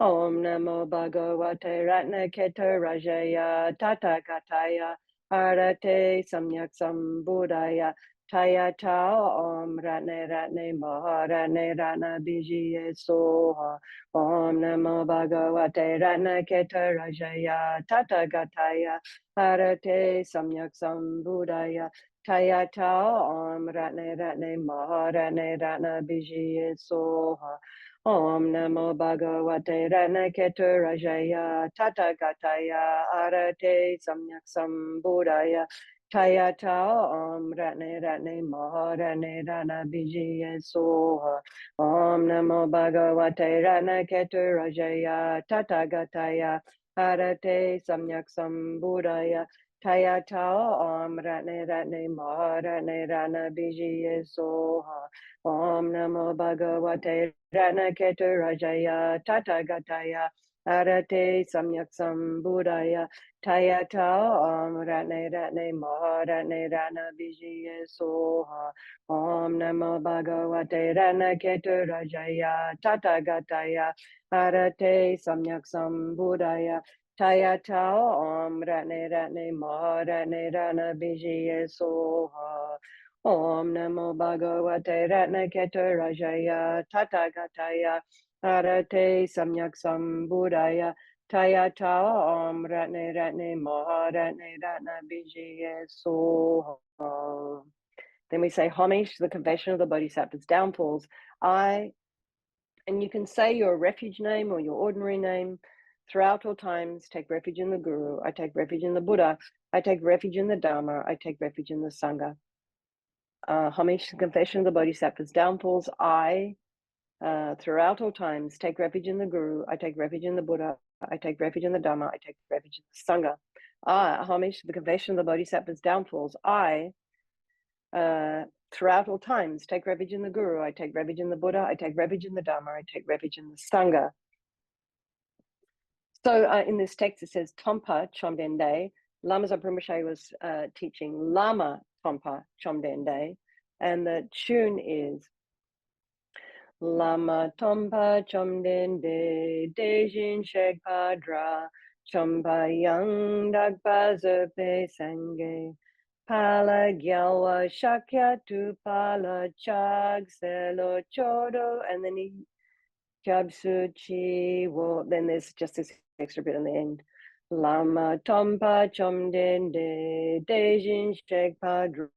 Om Namo Bhagavate Ratnaketa Rajaya Tathagata Arate Samyak Sambuddhaya Taya Tao Om Ratne Ratne Maharatne Ratna Bijiye Soha. Om Namo Bhagavate Ratnaketa Rajaya Tathagata Arate Samyak Sambuddhaya Taya Tao Om Ratne Ratne Maharatne Ratna Bijiye Soha. Om Namo Bhagavate Ranaketa Rajaya Tathagata Arate Samyak Sambuddhaya Taya Tao Om Ratne Ratne Maharatne Ratna Bijiye Soha. Om Namo Bhagavate Ranaketa Rajaya Tathagata Arate Samyak Sambuddhaya Taya Tao Om Ratne Ratne Maharatne Ratna Bijiye Soha. Om Namo Bhagavate Ranaketa Rajaya Tathagata Arate Samyak Sambuddhaya Taya Tao Om Ratne Ratne Maharatne Ratna Bijiye Soha. Om Namo Bhagavate Ranaketa Rajaya Tathagata Arate Samyak Sambuddhaya Taya Tao Om Ratne Ratne Maharatne Ratna Bijiye Soha. Om Namo Bhagavate Ratnaketa Rajaya Tathagata Arate Samyak Sambuddhaya Taya Tao Om Ratne Ratne Maharatne Ratna Bijiye Soha. Then we say homage to the confession of the Bodhisattva's downfalls. And you can say your refuge name or your ordinary name throughout all times. Take refuge in the Guru. I take refuge in the Buddha. I take refuge in the Dharma. I take refuge in the Sangha. Homage to the confession of the Bodhisattva's downfalls. I, throughout all times, take refuge in the Guru. I take refuge in the Buddha. I take refuge in the Dhamma. I take refuge in the Sangha. Homage to the confession of the Bodhisattva's downfalls. I, throughout all times, take refuge in the Guru. I take refuge in the Buddha. I take refuge in the Dhamma. I take refuge in the Sangha. So in this text, it says Tompa Chomdende. Lama Zopa Rinpoche was teaching Lama Tompa Chomdende, and the tune is Lama Tompa Chomdende Dejin Shek Padra Chompa Yang Dagpa Zerpe Sange Pala Gyalwa Shakya Tu Pala Chag Selo Chodo, and then he Jabsuchi. Well, then there's just this extra bit in the end. Lama Tompa Chomdende Dejin Shek Padra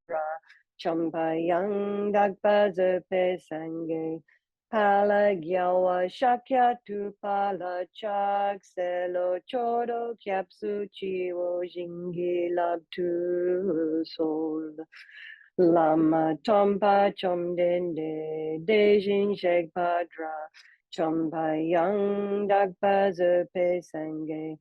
Chompa Yang Dagpa Zerpe Sange Pala Gyalwa Shakya Tu Pala Chak Selo Chodo Kyapsuchi Wo Jingi Lab Tu Sol. Lama Tompa Chomdende Dejin Shek Padra Chompa Yang Dagpa Zerpe Sange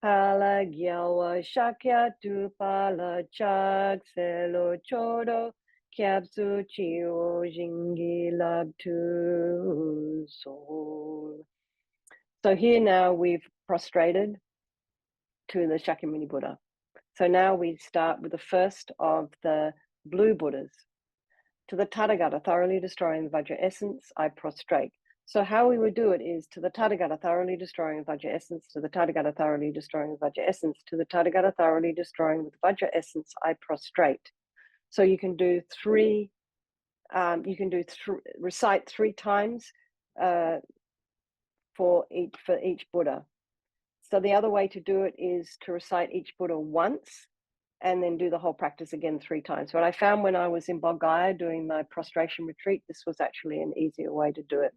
Pala Gyalwa Shakya Tu Pala Chak Selo Chodo Kyapsu Chio Jingi Lab Tu Sol. So here now we've prostrated to the Shakyamuni Buddha. So now we start with the first of the blue Buddhas. To the Tathagata, thoroughly destroying the Vajra essence, I prostrate. So how we would do it is to the Tathagata, thoroughly destroying the Vajra essence, to the Tathagata, thoroughly destroying the Vajra essence, to the Tathagata, thoroughly destroying the Vajra essence, I prostrate. So you can do three, recite 3 times for each Buddha. So the other way to do it is to recite each Buddha once and then do the whole practice again 3 times. What I found when I was in Bodh Gaya doing my prostration retreat, this was actually an easier way to do it.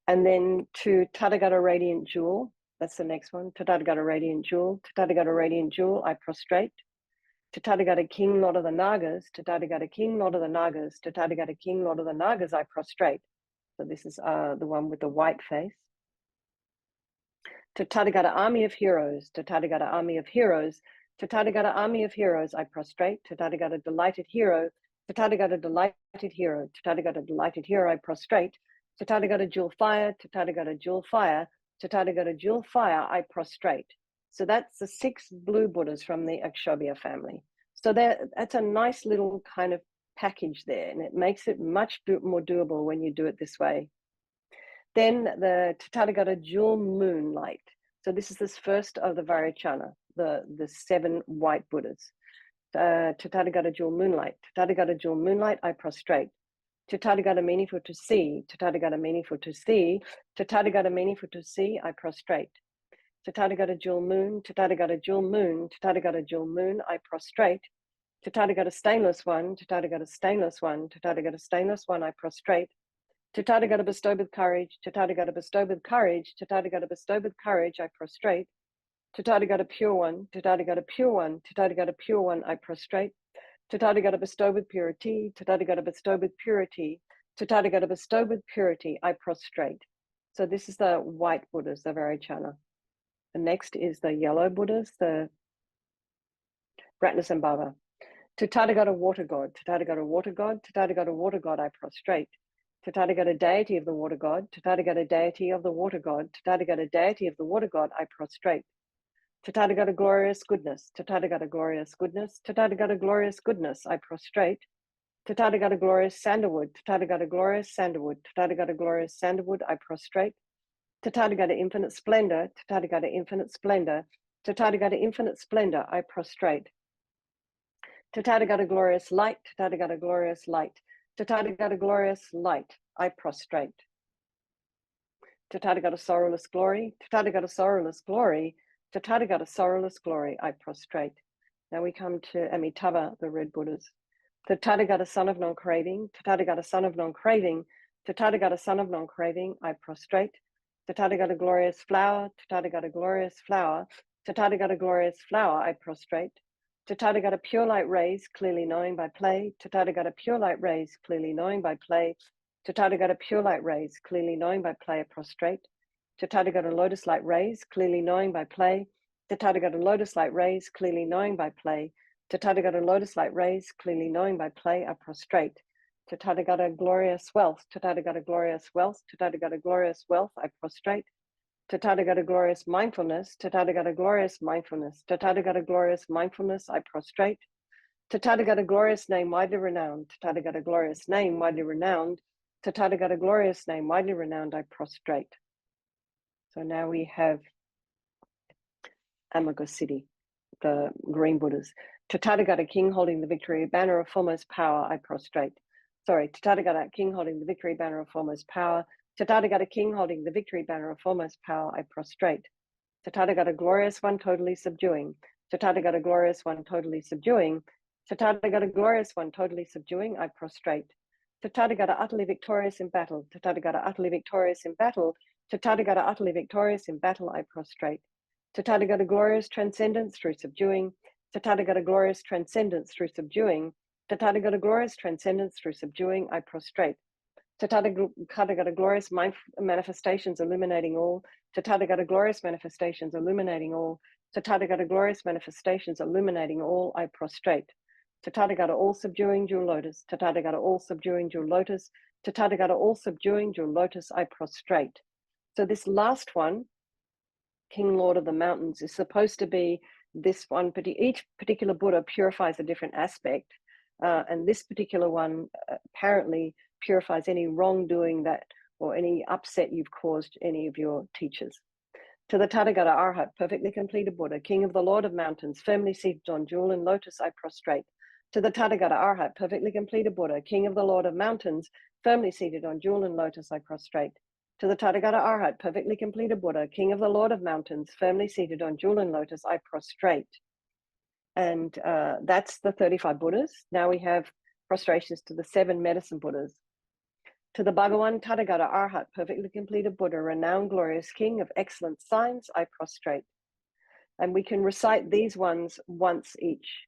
And then to Tathagata Radiant Jewel, that's the next one. To Tathagata Radiant Jewel, to Tathagata Radiant Jewel, I prostrate. To Tathagata King Lord of the Nagas, to Tathagata King Lord of the Nagas, to Tathagata King Lord of the Nagas, I prostrate. So this is the one with the white face. To Tathagata Army of Heroes, to Tathagata Army of Heroes, to Tathagata Army of Heroes, I prostrate. To Tathagata Delighted Hero, to Tathagata Delighted Hero, to Tathagata Delighted Hero, I prostrate. To Tathagata Jewel Fire, to Tathagata Jewel Fire, to Tathagata Jewel Fire, I prostrate. So that's the 6 blue Buddhas from the Akshobhya family. So that's a nice little kind of package there, and it makes it much more doable when you do it this way. Then the Tathagata jewel moonlight. So this is this first of the Vairocana, the 7 white Buddhas. Tathagata jewel moonlight. Tathagata jewel moonlight, I prostrate. Tathagata meaningful to see. Tathagata meaningful to see. Tathagata meaningful to see, I prostrate. Tathagata jewel moon. Tathagata jewel moon. Tathagata jewel moon, I prostrate. Tathagata stainless one. Tathagata stainless one. Tathagata stainless one, I prostrate. Tathagata bestowed with courage. Tathagata bestowed with courage. Tathagata bestowed with courage, I prostrate. Tathagata pure one. Tathagata pure one. Tathagata pure one, I prostrate. Tathagata bestowed with purity. Tathagata bestowed with purity. Tathagata bestowed with purity, I prostrate. So this is the white Buddhas, the Vairocana. The next is the yellow Buddhas, the Ratnasambhava. Tathagata water god. Tathagata water god. Tathagata water god, I prostrate. Tathagata deity of the water god. Tathagata deity of the water god. Tathagata deity of the water god, I prostrate. Tathagata glorious goodness. Tathagata glorious goodness. Tathagata glorious goodness, I prostrate. Tathagata glorious sandalwood. Tathagata glorious sandalwood. Tathagata glorious sandalwood, I prostrate. Tathagata infinite splendor. Tathagata infinite splendor. Tathagata infinite splendor, I prostrate. Tathagata glorious light. Tathagata glorious light. Tathagata glorious light, I prostrate. Tathagata sorrowless glory. Tathagata sorrowless glory. Tathagata sorrowless glory, I prostrate. Now we come to Amitabha, the red Buddhas. Tathagata son of non-craving. Tathagata son of non-craving. Tathagata son of non-craving, I prostrate. Tathagata glorious flower. Tathagata glorious flower. Tathagata glorious flower, I prostrate. Tathagata pure light rays, clearly knowing by play. Tathagata pure light rays, clearly knowing by play. Tathagata pure light rays, clearly knowing by play, I prostrate. Tathagata lotus light rays, clearly knowing by play. Tathagata lotus light rays, clearly knowing by play. Tathagata lotus light rays, clearly knowing by play, I prostrate. Tathagata glorious wealth. Tathagata glorious wealth. Tathagata glorious wealth, I prostrate. Tathagata glorious mindfulness. Tathagata glorious mindfulness. Tathagata glorious mindfulness, I prostrate. Tathagata glorious name widely renowned. Tathagata glorious name widely renowned. Tathagata glorious name widely renowned, I prostrate. So now we have Amagosiddhi, the green Buddhas. Tathagata king holding the victory banner of foremost power, I prostrate. Sorry, Tathagata king holding the victory banner of foremost power. Tathagata king holding the victory banner of foremost power, I prostrate. Tathagata glorious one totally subduing. Tathagata glorious one totally subduing. Tathagata glorious one totally subduing, I prostrate. Tathagata utterly victorious in battle. Tathagata utterly victorious in battle. Tathagata utterly victorious in battle, I prostrate. Tathagata glorious transcendence through subduing. Tathagata glorious transcendence through subduing. Tathagata glorious transcendence through subduing, I prostrate. Tathagata glorious manifestations illuminating all. Tathagata glorious manifestations illuminating all. Tathagata glorious manifestations illuminating all, I prostrate. Tathagata all subduing jewel lotus. Tathagata all subduing jewel lotus. Tathagata all subduing jewel lotus, I prostrate. So this last one, King Lord of the Mountains, is supposed to be this one, but each particular Buddha purifies a different aspect. And this particular one apparently purifies any wrongdoing that or any upset you've caused any of your teachers. To the Tathagata Arhat, perfectly completed Buddha, King of the Lord of Mountains, firmly seated on jewel and lotus, I prostrate. To the Tathagata Arhat, perfectly completed Buddha, King of the Lord of Mountains, firmly seated on jewel and lotus, I prostrate. To the Tathagata Arhat, perfectly completed Buddha, King of the Lord of Mountains, firmly seated on jewel and lotus, I prostrate. And that's the 35 Buddhas. Now we have prostrations to the 7 medicine Buddhas. To the Bhagawan Tathagata Arhat, perfectly completed Buddha, renowned glorious King of excellent signs, I prostrate. And we can recite these ones once each.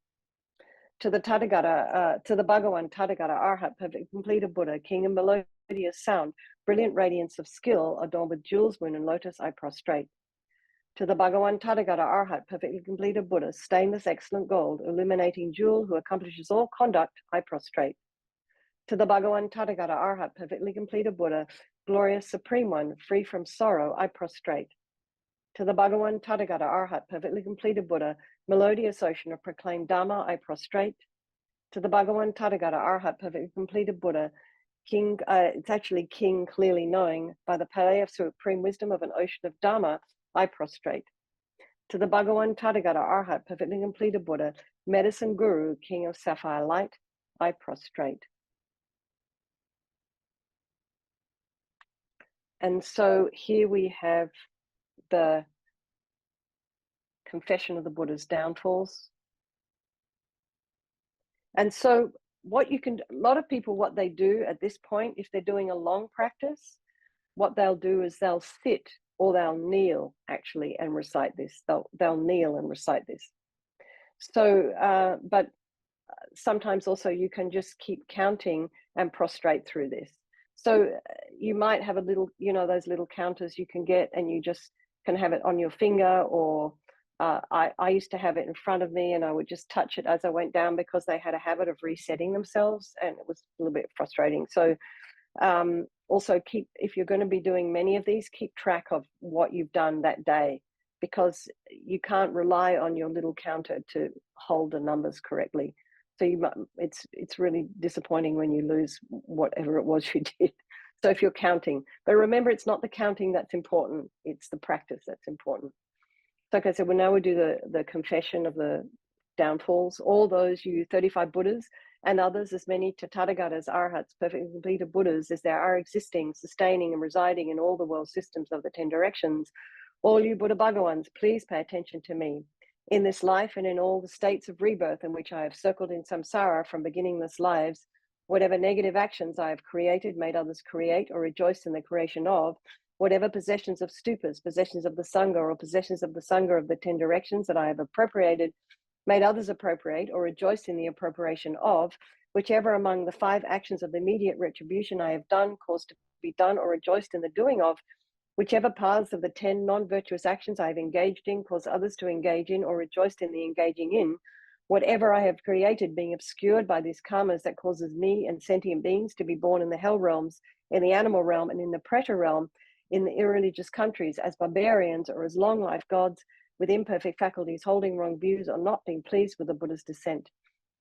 To the Bhagawan Tathagata Arhat, perfectly completed Buddha, King of melodious sound, brilliant radiance of skill, adorned with jewels, moon, and lotus, I prostrate. To the Bhagawan Tathagata Arhat, perfectly completed Buddha, stainless excellent gold, illuminating jewel, who accomplishes all conduct, I prostrate. To the Bhagawan Tathagata Arhat, perfectly completed Buddha, glorious supreme one, free from sorrow, I prostrate. To the Bhagawan Tathagata Arhat, perfectly completed Buddha, melodious ocean of proclaimed Dharma, I prostrate. To the Bhagawan Tathagata, Arhat, perfectly completed Buddha, King, it's actually King clearly knowing, by the play of supreme wisdom of an ocean of Dharma, I prostrate. To the Bhagawan Tathagata, Arhat, perfectly completed Buddha, medicine guru, King of sapphire light, I prostrate. And so here we have the confession of the Buddha's downfalls. And so what you can, a lot of people, what they do at this point, if they're doing a long practice, what they'll do is they'll sit or they'll kneel actually and recite this. They'll kneel and recite this. So, but sometimes also you can just keep counting and prostrate through this. So you might have a little, you know, those little counters you can get, and you just can have it on your finger, or I used to have it in front of me, and I would just touch it as I went down, because they had a habit of resetting themselves, and it was a little bit frustrating. So also keep, if you're going to be doing many of these, keep track of what you've done that day, because you can't rely on your little counter to hold the numbers correctly. So it's really disappointing when you lose whatever it was you did. So if you're counting, but remember, it's not the counting that's important, it's the practice that's important. So like I said, well, now we do the confession of the downfalls. All those you 35 Buddhas and others, as many Tathagatas, Arhats, perfectly completed Buddhas as there are existing, sustaining and residing in all the world systems of the 10 directions, all you Buddha Bhagawans, please pay attention to me. In this life and in all the states of rebirth in which I have circled in samsara from beginningless lives, whatever negative actions I have created, made others create, or rejoiced in the creation of, whatever possessions of stupas, possessions of the Sangha, or possessions of the Sangha of the 10 directions that I have appropriated, made others appropriate, or rejoiced in the appropriation of, whichever among the 5 actions of immediate retribution I have done, caused to be done, or rejoiced in the doing of, whichever paths of the 10 non-virtuous actions I have engaged in, caused others to engage in, or rejoiced in the engaging in, whatever I have created being obscured by these karmas that causes me and sentient beings to be born in the hell realms, in the animal realm, and in the preta realm, in the irreligious countries, as barbarians or as long life gods with imperfect faculties, holding wrong views, or not being pleased with the Buddha's descent.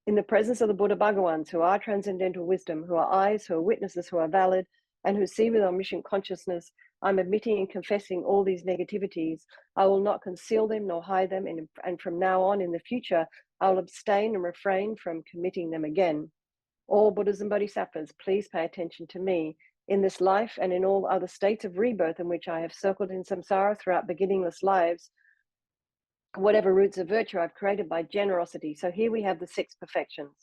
In the presence of the Buddha Bhagawans, who are transcendental wisdom, who are eyes, who are witnesses, who are valid, and who see with omniscient consciousness, I'm admitting and confessing all these negativities. I will not conceal them nor hide them, and from now on in the future, I will abstain and refrain from committing them again. All Buddhas and Bodhisattvas, please pay attention to me. In this life and in all other states of rebirth in which I have circled in samsara throughout beginningless lives, whatever roots of virtue I've created by generosity. So here we have the 6 perfections.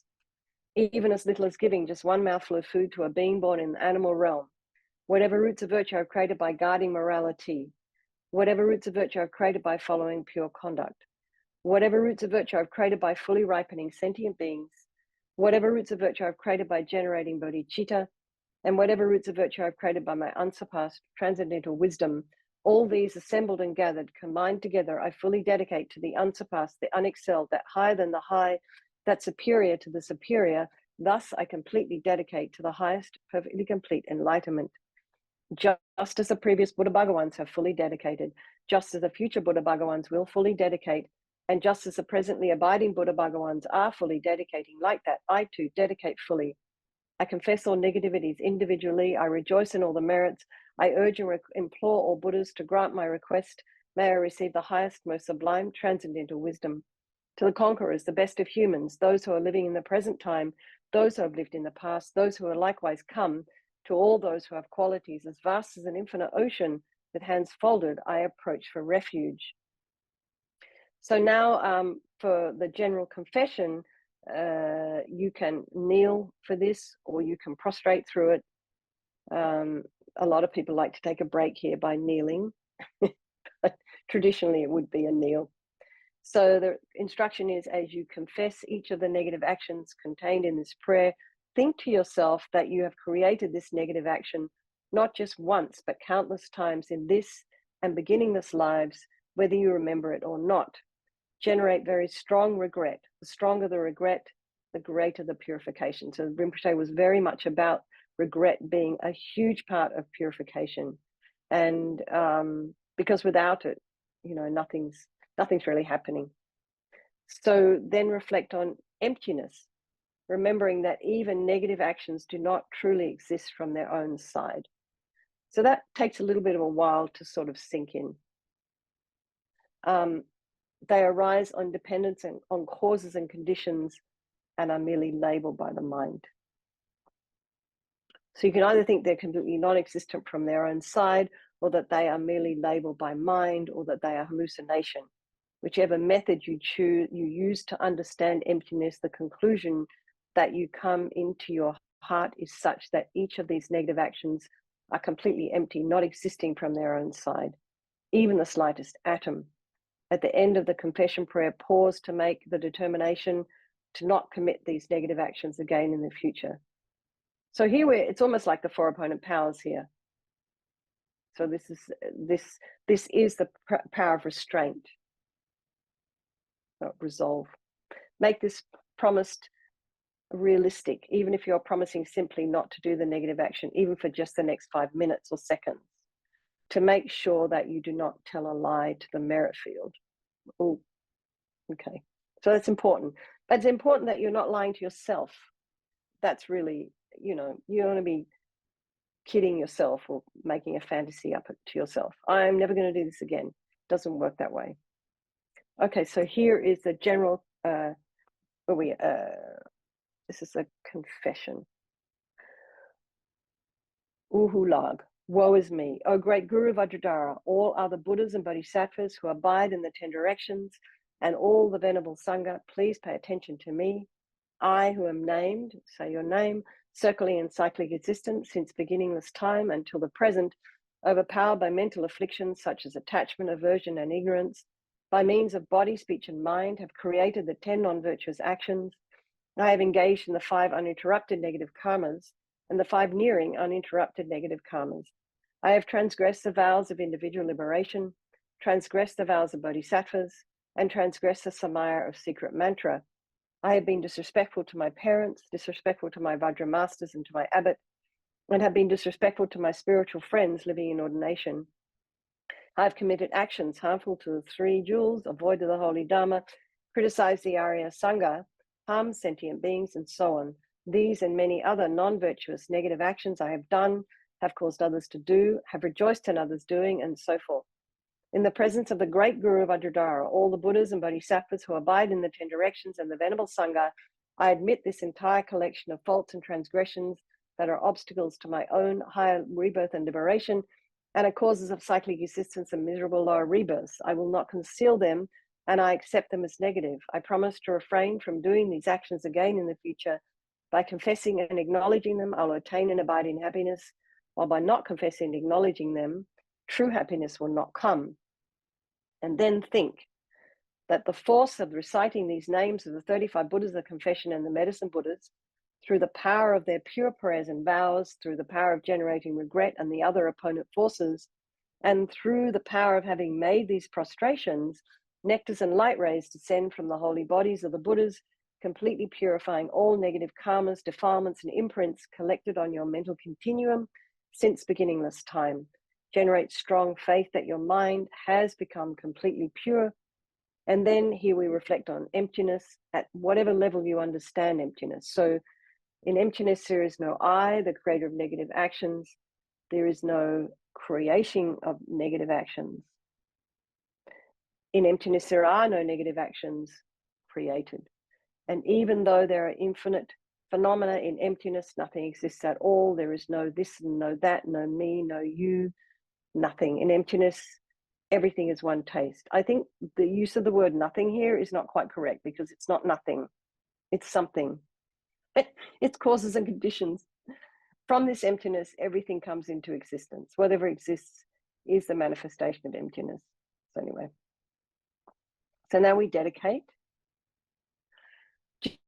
Even as little as giving just one mouthful of food to a being born in the animal realm. Whatever roots of virtue I've created by guarding morality. Whatever roots of virtue I've created by following pure conduct. Whatever roots of virtue I've created by fully ripening sentient beings. Whatever roots of virtue I've created by generating bodhicitta. And whatever roots of virtue I've created by my unsurpassed transcendental wisdom, all these assembled and gathered, combined together, I fully dedicate to the unsurpassed, the unexcelled, that higher than the high, that superior to the superior. Thus, I completely dedicate to the highest, perfectly complete enlightenment. Just as the previous Buddha Bhagawans have fully dedicated, just as the future Buddha Bhagawans will fully dedicate, and just as the presently abiding Buddha Bhagawans are fully dedicating like that, I too dedicate fully. I confess all negativities individually. I rejoice in all the merits. I urge and implore all Buddhas to grant my request. May I receive the highest, most sublime, transcendental wisdom. To the conquerors, the best of humans, those who are living in the present time, those who have lived in the past, those who are likewise come, to all those who have qualities as vast as an infinite ocean, with hands folded, I approach for refuge. So now for the general confession, you can kneel for this, or you can prostrate through it. A lot of people like to take a break here by kneeling, but traditionally it would be a kneel. So the instruction is, as you confess each of the negative actions contained in this prayer, think to yourself that you have created this negative action not just once, but countless times in this and beginningless lives, whether you remember it or not. Generate very strong regret. The stronger the regret, the greater the purification. So Rinpoche was very much about regret being a huge part of purification, and because without it, you know, nothing's really happening. So then reflect on emptiness. remembering that even negative actions do not truly exist from their own side. So that takes a little bit of a while to sort of sink in. They arise on dependence and on causes and conditions and are merely labeled by the mind. So you can either think they're completely non-existent from their own side, or that they are merely labeled by mind, or that they are hallucination. Whichever method you use to understand emptiness, the conclusion that you come into your heart is such that each of these negative actions are completely empty, not existing from their own side, even the slightest atom. At the end of the confession prayer, pause to make the determination to not commit these negative actions again in the future. So here it's almost like the four opponent powers here. So this is the power of restraint, resolve. Make this promise realistic, even if you're promising simply not to do the negative action, even for just the next 5 minutes or seconds, to make sure that you do not tell a lie to the merit field. Oh, okay. So that's important. But it's important that you're not lying to yourself. That's really, you don't want to be kidding yourself or making a fantasy up to yourself. I'm never going to do this again. It doesn't work that way. Okay, so here is the general, this is a confession. Uhulag, woe is me. O great Guru Vajradhara, all other Buddhas and Bodhisattvas who abide in the 10 directions and all the Venerable Sangha, please pay attention to me. I who am named, say your name, circling in cyclic existence since beginningless time until the present, overpowered by mental afflictions such as attachment, aversion, and ignorance, by means of body, speech, and mind, have created the 10 non-virtuous actions. I have engaged in the 5 uninterrupted negative karmas and the 5 nearing uninterrupted negative karmas. I have transgressed the vows of individual liberation, transgressed the vows of bodhisattvas, and transgressed the samaya of secret mantra. I have been disrespectful to my parents, disrespectful to my Vajra masters and to my abbot, and have been disrespectful to my spiritual friends living in ordination. I have committed actions harmful to the 3 jewels, avoided the holy Dharma, criticized the Arya Sangha, harmed sentient beings, and so on. These and many other non-virtuous negative actions I have done, have caused others to do, have rejoiced in others doing, and so forth. In the presence of the great Guru Vajradhara, all the Buddhas and Bodhisattvas who abide in the 10 directions and the Venerable Sangha, I admit this entire collection of faults and transgressions that are obstacles to my own higher rebirth and liberation, and are causes of cyclic existence and miserable lower rebirths. I will not conceal them, and I accept them as negative. I promise to refrain from doing these actions again in the future. By confessing and acknowledging them, I'll attain and abide in happiness, while by not confessing and acknowledging them, true happiness will not come. And then think that the force of reciting these names of the 35 Buddhas of the Confession and the Medicine Buddhas, through the power of their pure prayers and vows, through the power of generating regret and the other opponent forces, and through the power of having made these prostrations, nectars and light rays descend from the holy bodies of the Buddhas, completely purifying all negative karmas, defilements, and imprints collected on your mental continuum since beginningless time. Generate strong faith that your mind has become completely pure. And then here we reflect on emptiness at whatever level you understand emptiness. So in emptiness, there is no I, the creator of negative actions. There is no creation of negative actions. In emptiness, there are no negative actions created. And even though there are infinite phenomena in emptiness, nothing exists at all. There is no this and no that, no me, no you, nothing. In emptiness, everything is one taste. I think the use of the word nothing here is not quite correct, because it's not nothing, it's something. It's causes and conditions. From this emptiness, everything comes into existence. Whatever exists is the manifestation of emptiness. So anyway, so now we dedicate.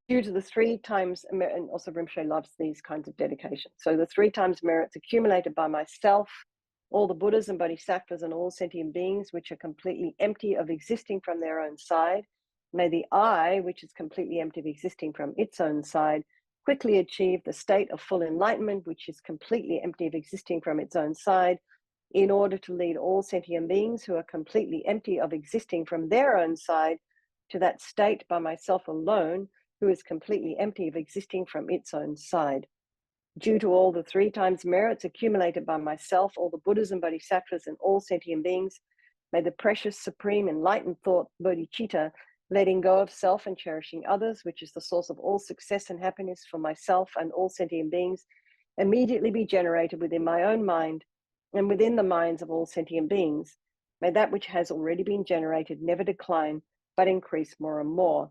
Due to the 3 times, and also Rinpoche loves these kinds of dedications. So the 3 times merits accumulated by myself, all the Buddhas and Bodhisattvas and all sentient beings which are completely empty of existing from their own side. May the I, which is completely empty of existing from its own side, quickly achieve the state of full enlightenment, which is completely empty of existing from its own side, in order to lead all sentient beings who are completely empty of existing from their own side to that state by myself alone, who is completely empty of existing from its own side. Due to all the 3 times merits accumulated by myself, all the Buddhas and Bodhisattvas, and all sentient beings, may the precious, supreme, enlightened thought, bodhicitta, letting go of self and cherishing others, which is the source of all success and happiness for myself and all sentient beings, immediately be generated within my own mind and within the minds of all sentient beings. May that which has already been generated never decline, but increase more and more.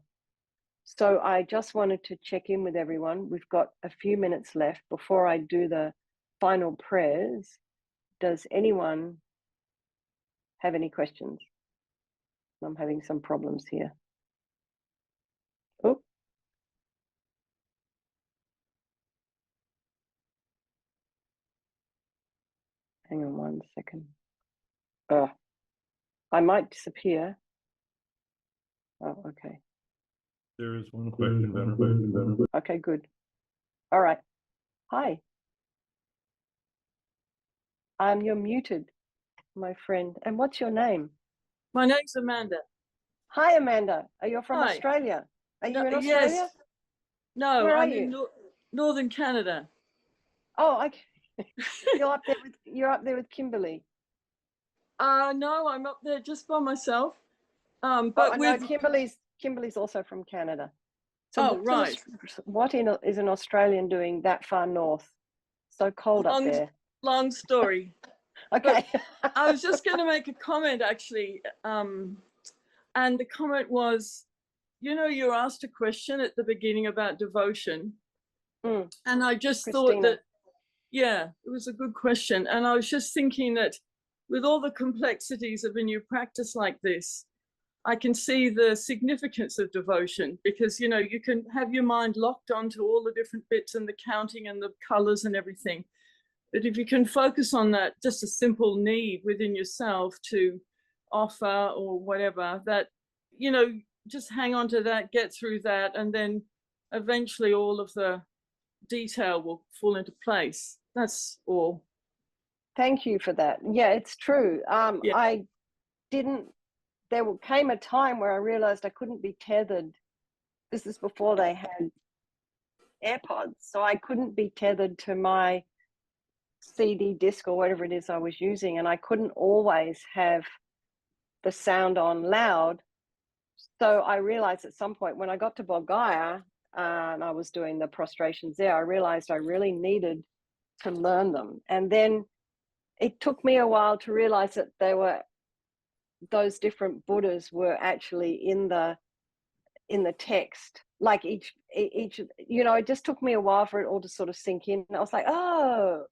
So I just wanted to check in with everyone. We've got a few minutes left before I do the final prayers. Does anyone have any questions? I'm having some problems here. Oh. Hang on 1 second. I might disappear. Oh, okay. There is one question, Venerable. Okay, good. All right. Hi. You're muted, my friend. And what's your name? My name's Amanda. Hi, Amanda. Are you from Hi. Australia? Are you in Yes. Australia? No, Where are I'm you? in northern Canada. Oh, okay. You're up there with Kimberly. No, I'm up there just by myself. Oh, But no, with Kimberly's also from Canada. So oh right, what is an Australian doing that far north? So cold up there. long story. Okay. I was just going to make a comment actually, and the comment was, you asked a question at the beginning about devotion, and I just thought that, yeah, it was a good question, and I was just thinking that with all the complexities of a new practice like this, I can see the significance of devotion, because you can have your mind locked onto all the different bits and the counting and the colors and everything. But if you can focus on that, just a simple need within yourself to offer or whatever, that, just hang on to that, get through that, and then eventually all of the detail will fall into place. That's all. Thank you for that. Yeah, it's true. Yeah. There came a time where I realized I couldn't be tethered. This is before they had AirPods. So I couldn't be tethered to my CD disc or whatever it is I was using. And I couldn't always have the sound on loud. So I realized at some point when I got to Bulgaria and I was doing the prostrations there, I realized I really needed to learn them. And then it took me a while to realize that those different Buddhas were actually in the text. Like each, it just took me a while for it all to sort of sink in. And I was like, oh,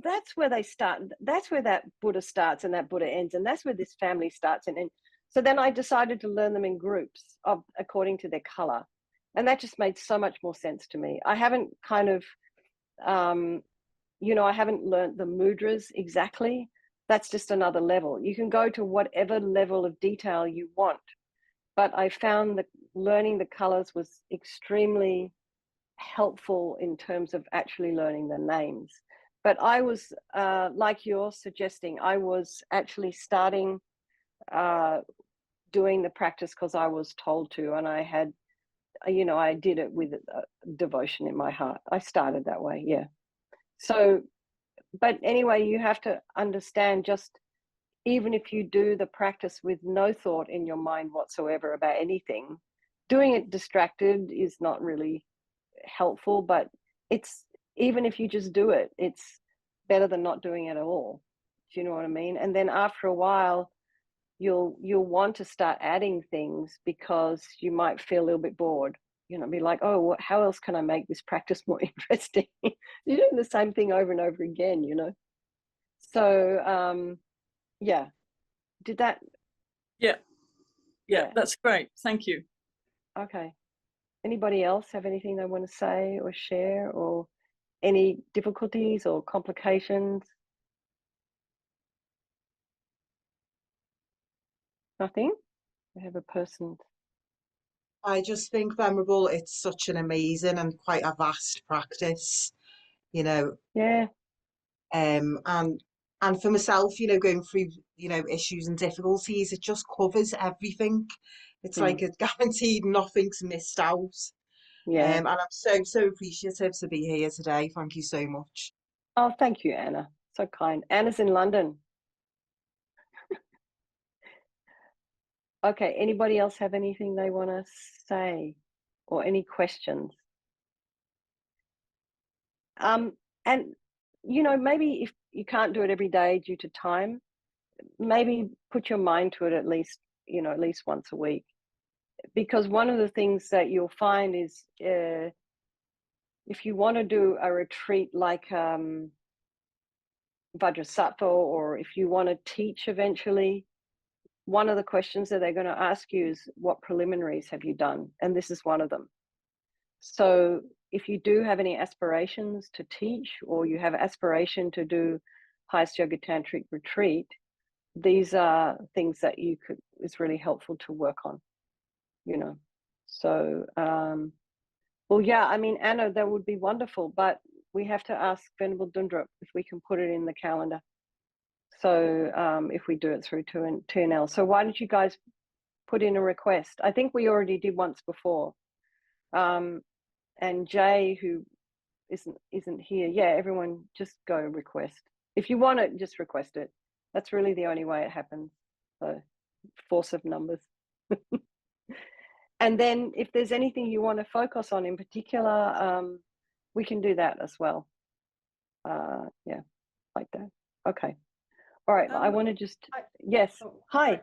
that's where they start. That's where that Buddha starts and that Buddha ends. And that's where this family starts. And so then I decided to learn them in groups according to their color. And that just made so much more sense to me. I haven't kind of, I haven't learned the mudras exactly. That's just another level. You can go to whatever level of detail you want. But I found that learning the colors was extremely helpful in terms of actually learning the names. But I was, like you're suggesting, I was actually starting doing the practice because I was told to, and I had, I did it with devotion in my heart. I started that way, yeah. So, but anyway, you have to understand, just even if you do the practice with no thought in your mind whatsoever about anything, doing it distracted is not really helpful, but even if you just do it, it's better than not doing it at all. Do you know what I mean? And then after a while, you'll want to start adding things because you might feel a little bit bored. Be like, oh, how else can I make this practice more interesting? You're doing the same thing over and over again, So, yeah. Did that? Yeah, that's great. Thank you. Okay. Anybody else have anything they want to say or share, or any difficulties or complications? Nothing? I have a person. I just think, Venerable, it's such an amazing and quite a vast practice, Yeah. And for myself, going through, issues and difficulties, it just covers everything. It's like a guaranteed nothing's missed out. Yeah. And I'm so appreciative to be here today. Thank you so much. Oh, thank you, Anna. So kind. Anna's in London. Okay, anybody else have anything they want to say or any questions? And maybe if you can't do it every day due to time, maybe put your mind to it at least once a week. Because one of the things that you'll find is if you want to do a retreat like Vajrasattva, or if you want to teach eventually, one of the questions that they're going to ask you is, what preliminaries have you done? And this is one of them. So if you do have any aspirations to teach, or you have aspiration to do highest yoga tantric retreat, these are things that is really helpful to work on, So, well, yeah, I mean, Anna, that would be wonderful, but we have to ask Venerable Dundrup if we can put it in the calendar. So if we do it through 2NL. So why don't you guys put in a request? I think we already did once before. And Jay, who isn't here, yeah, everyone just go request. If you want it, just request it. That's really the only way it happens. So force of numbers. And then if there's anything you want to focus on in particular, we can do that as well. Yeah, like that. Okay. All right. I want to just, yes. Hi.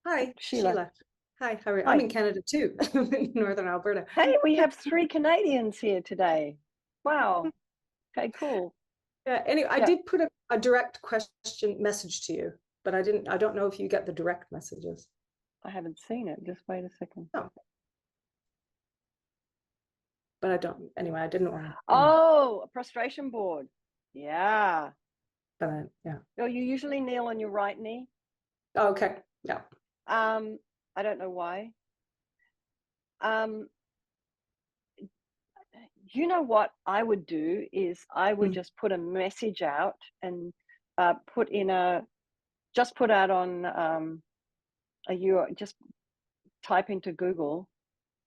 Hi, Sheila. Hi, how are you? Hi. I'm in Canada too, in Northern Alberta. Hey, we have 3 Canadians here today. Wow. Okay, cool. Yeah, anyway, I Yeah. did put a direct question message to you, but I don't know if you get the direct messages. I haven't seen it. Just wait a second. Oh. But I didn't want to. Oh, a prostration board. Yeah. But yeah. Oh, you usually kneel on your right knee. Oh, okay. Yeah. I don't know why. You know what I would do is I would just put a message out and put out on just type into Google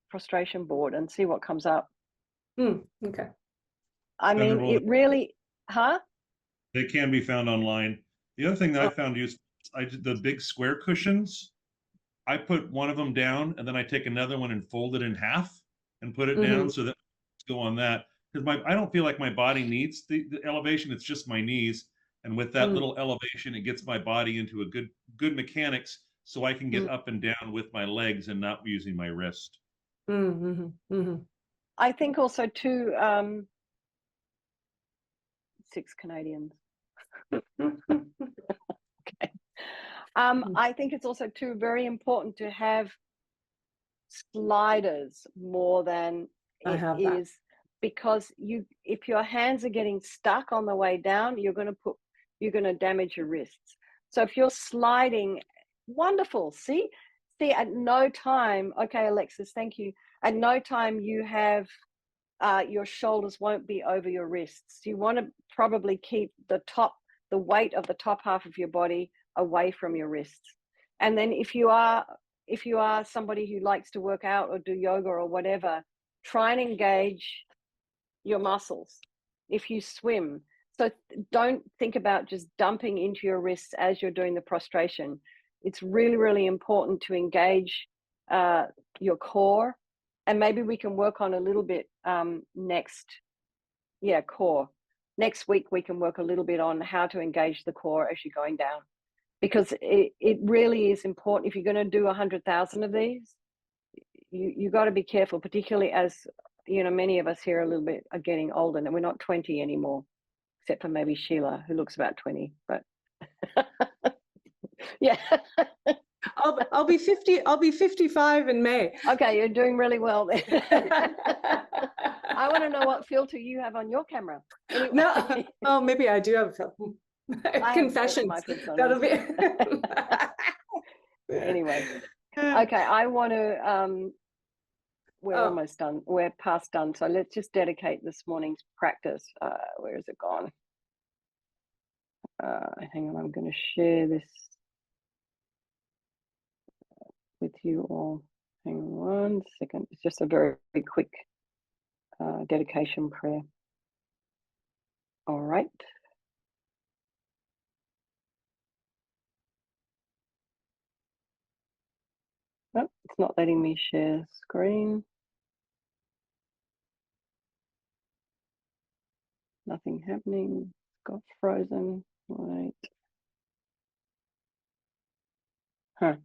prostration board and see what comes up. Okay. I mean, it really, They can be found online. The other thing that I found useful, I did the big square cushions. I put one of them down, and then I take another one and fold it in half and put it down, so that I go on that, because I don't feel like my body needs the elevation. It's just my knees, and with that little elevation, it gets my body into a good mechanics, so I can get up and down with my legs and not using my wrist. I think also too, 6 Canadians. Okay. I think it's also too very important to have sliders more than it is, because if your hands are getting stuck on the way down, you're going to damage your wrists. So if you're sliding, wonderful. See at no time, okay, Alexis, thank you. At no time you have your shoulders won't be over your wrists. You want to probably keep the weight of the top half of your body away from your wrists. And then if you are somebody who likes to work out or do yoga or whatever, try and engage your muscles. If you swim, so don't think about just dumping into your wrists as you're doing the prostration. It's really, really important to engage your core. And maybe we can work on a little bit core. Next week, we can work a little bit on how to engage the core as you're going down, because it really is important. If you're going to do 100,000 of these, you got to be careful, particularly as, many of us here are getting older, and we're not 20 anymore, except for maybe Sheila, who looks about 20, but yeah. I'll be 50. I'll be 55 in May. Okay, you're doing really well there. I want to know what filter you have on your camera. Anyway. No, oh, maybe I do have confessions. That'll be. Anyway, okay. I want to. We're almost done. We're past done. So let's just dedicate this morning's practice. Where is it gone? Hang on. I'm going to share this with you. you all. Hang on 1 second. It's just a very, very quick dedication prayer. All right. Nope, it's not letting me share screen. Nothing happening. Got frozen. Wait. Huh.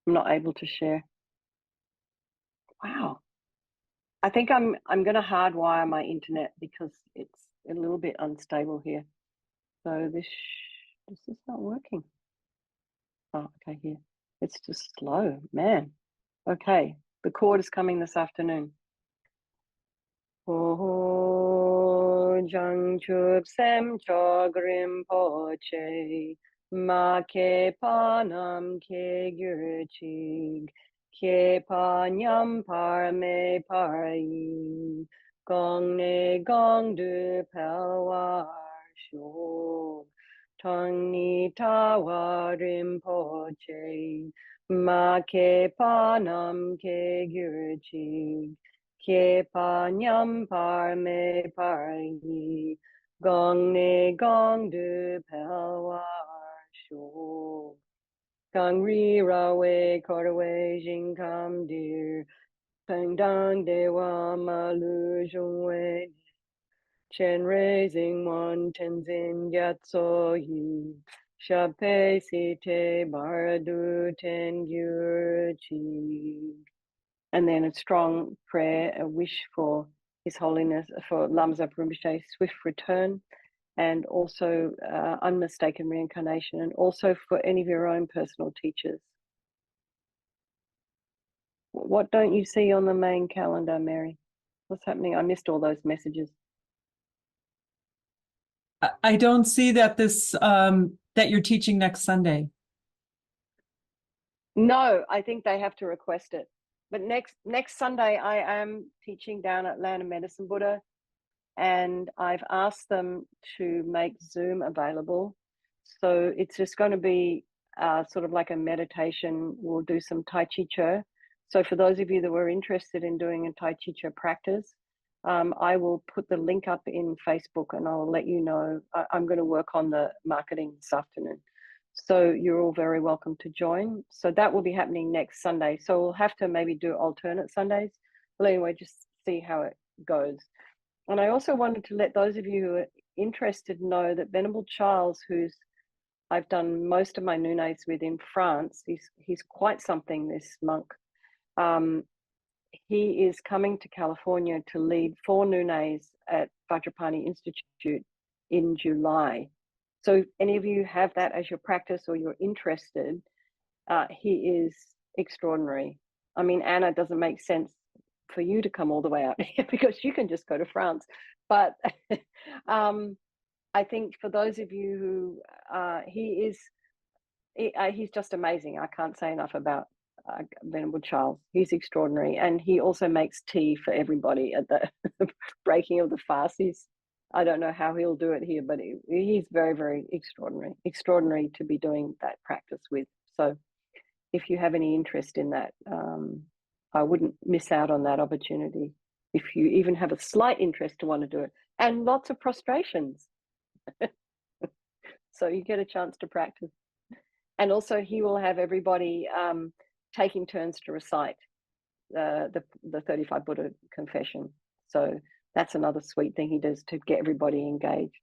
I'm not able to share. Wow. I think I'm going to hardwire my internet because it's a little bit unstable here. So this is not working. Oh, okay, here. It's just slow, man. Okay, the cord is coming this afternoon. Oh, Jangchub Sem Chogrim Poche, Ma Ke Panam Ke Gyurchig, Ke Panyam Parme Pari, Gong Ne Gong Du Pelwar Sho, Tong Ni Tawa Rinpoche, Ma Ke Panam Ke Gyurchig, Ke Panyam Parme Pari, Gong Ne Gong Du Pelwar Sho, Gong Ri Rawe Korwe Jinkam Dir, Peng Dang Dewa Malu Zhongwei, Chen Raising One Tenzin Gyatso Yi, Shape Site Baradu Ten Gyurchi. And then a strong prayer, a wish for His Holiness, for Lama Zopa Rinpoche's swift return, and also unmistaken reincarnation, and also for any of your own personal teachers. What don't you see on the main calendar, Mary? What's happening? I missed all those messages. I don't see that that you're teaching next Sunday. No, I think they have to request it. But next Sunday, I am teaching down at Land of Medicine Buddha, and I've asked them to make Zoom available. So it's just going to be sort of like a meditation. We'll do some Tai Chi Cho. So for those of you that were interested in doing a Tai Chi Cho practice, I will put the link up in Facebook and I'll let you know. I'm going to work on the marketing this afternoon. So you're all very welcome to join. So that will be happening next Sunday. So we'll have to maybe do alternate Sundays. But anyway, just see how it goes. And I also wanted to let those of you who are interested know that Venerable Charles, I've done most of my Nunes with in France, he's quite something, this monk. He is coming to California to lead 4 Nunes at Vajrapani Institute in July. So if any of you have that as your practice or you're interested, he is extraordinary. I mean, Anna, doesn't make sense for you to come all the way out here because you can just go to France. But I think for those of you who he's just amazing. I can't say enough about Venerable Charles. He's extraordinary, and he also makes tea for everybody at the breaking of the fast. I don't know how he'll do it here, but he's very, very extraordinary to be doing that practice with. So if you have any interest in that, I wouldn't miss out on that opportunity. If you even have a slight interest to want to do it, and lots of prostrations. So you get a chance to practice. And also he will have everybody taking turns to recite the 35 Buddha confession. So that's another sweet thing he does to get everybody engaged.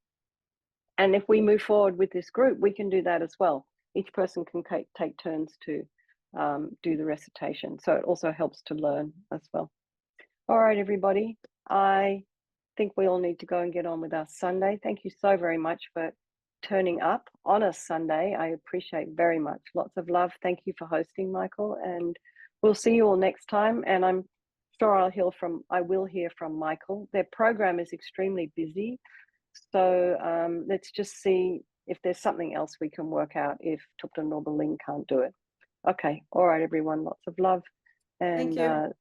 And if we move forward with this group, we can do that as well. Each person can take turns to do the recitation. So it also helps to learn as well. All right, everybody. I think we all need to go and get on with our Sunday. Thank you so very much for turning up on a Sunday. I appreciate very much. Lots of love. Thank you for hosting, Michael. And we'll see you all next time. And I'm sure I will hear from Michael. Their program is extremely busy. So let's just see if there's something else we can work out if Thupten Norberling can't do it. Okay. All right, everyone. Lots of love. And Thank you.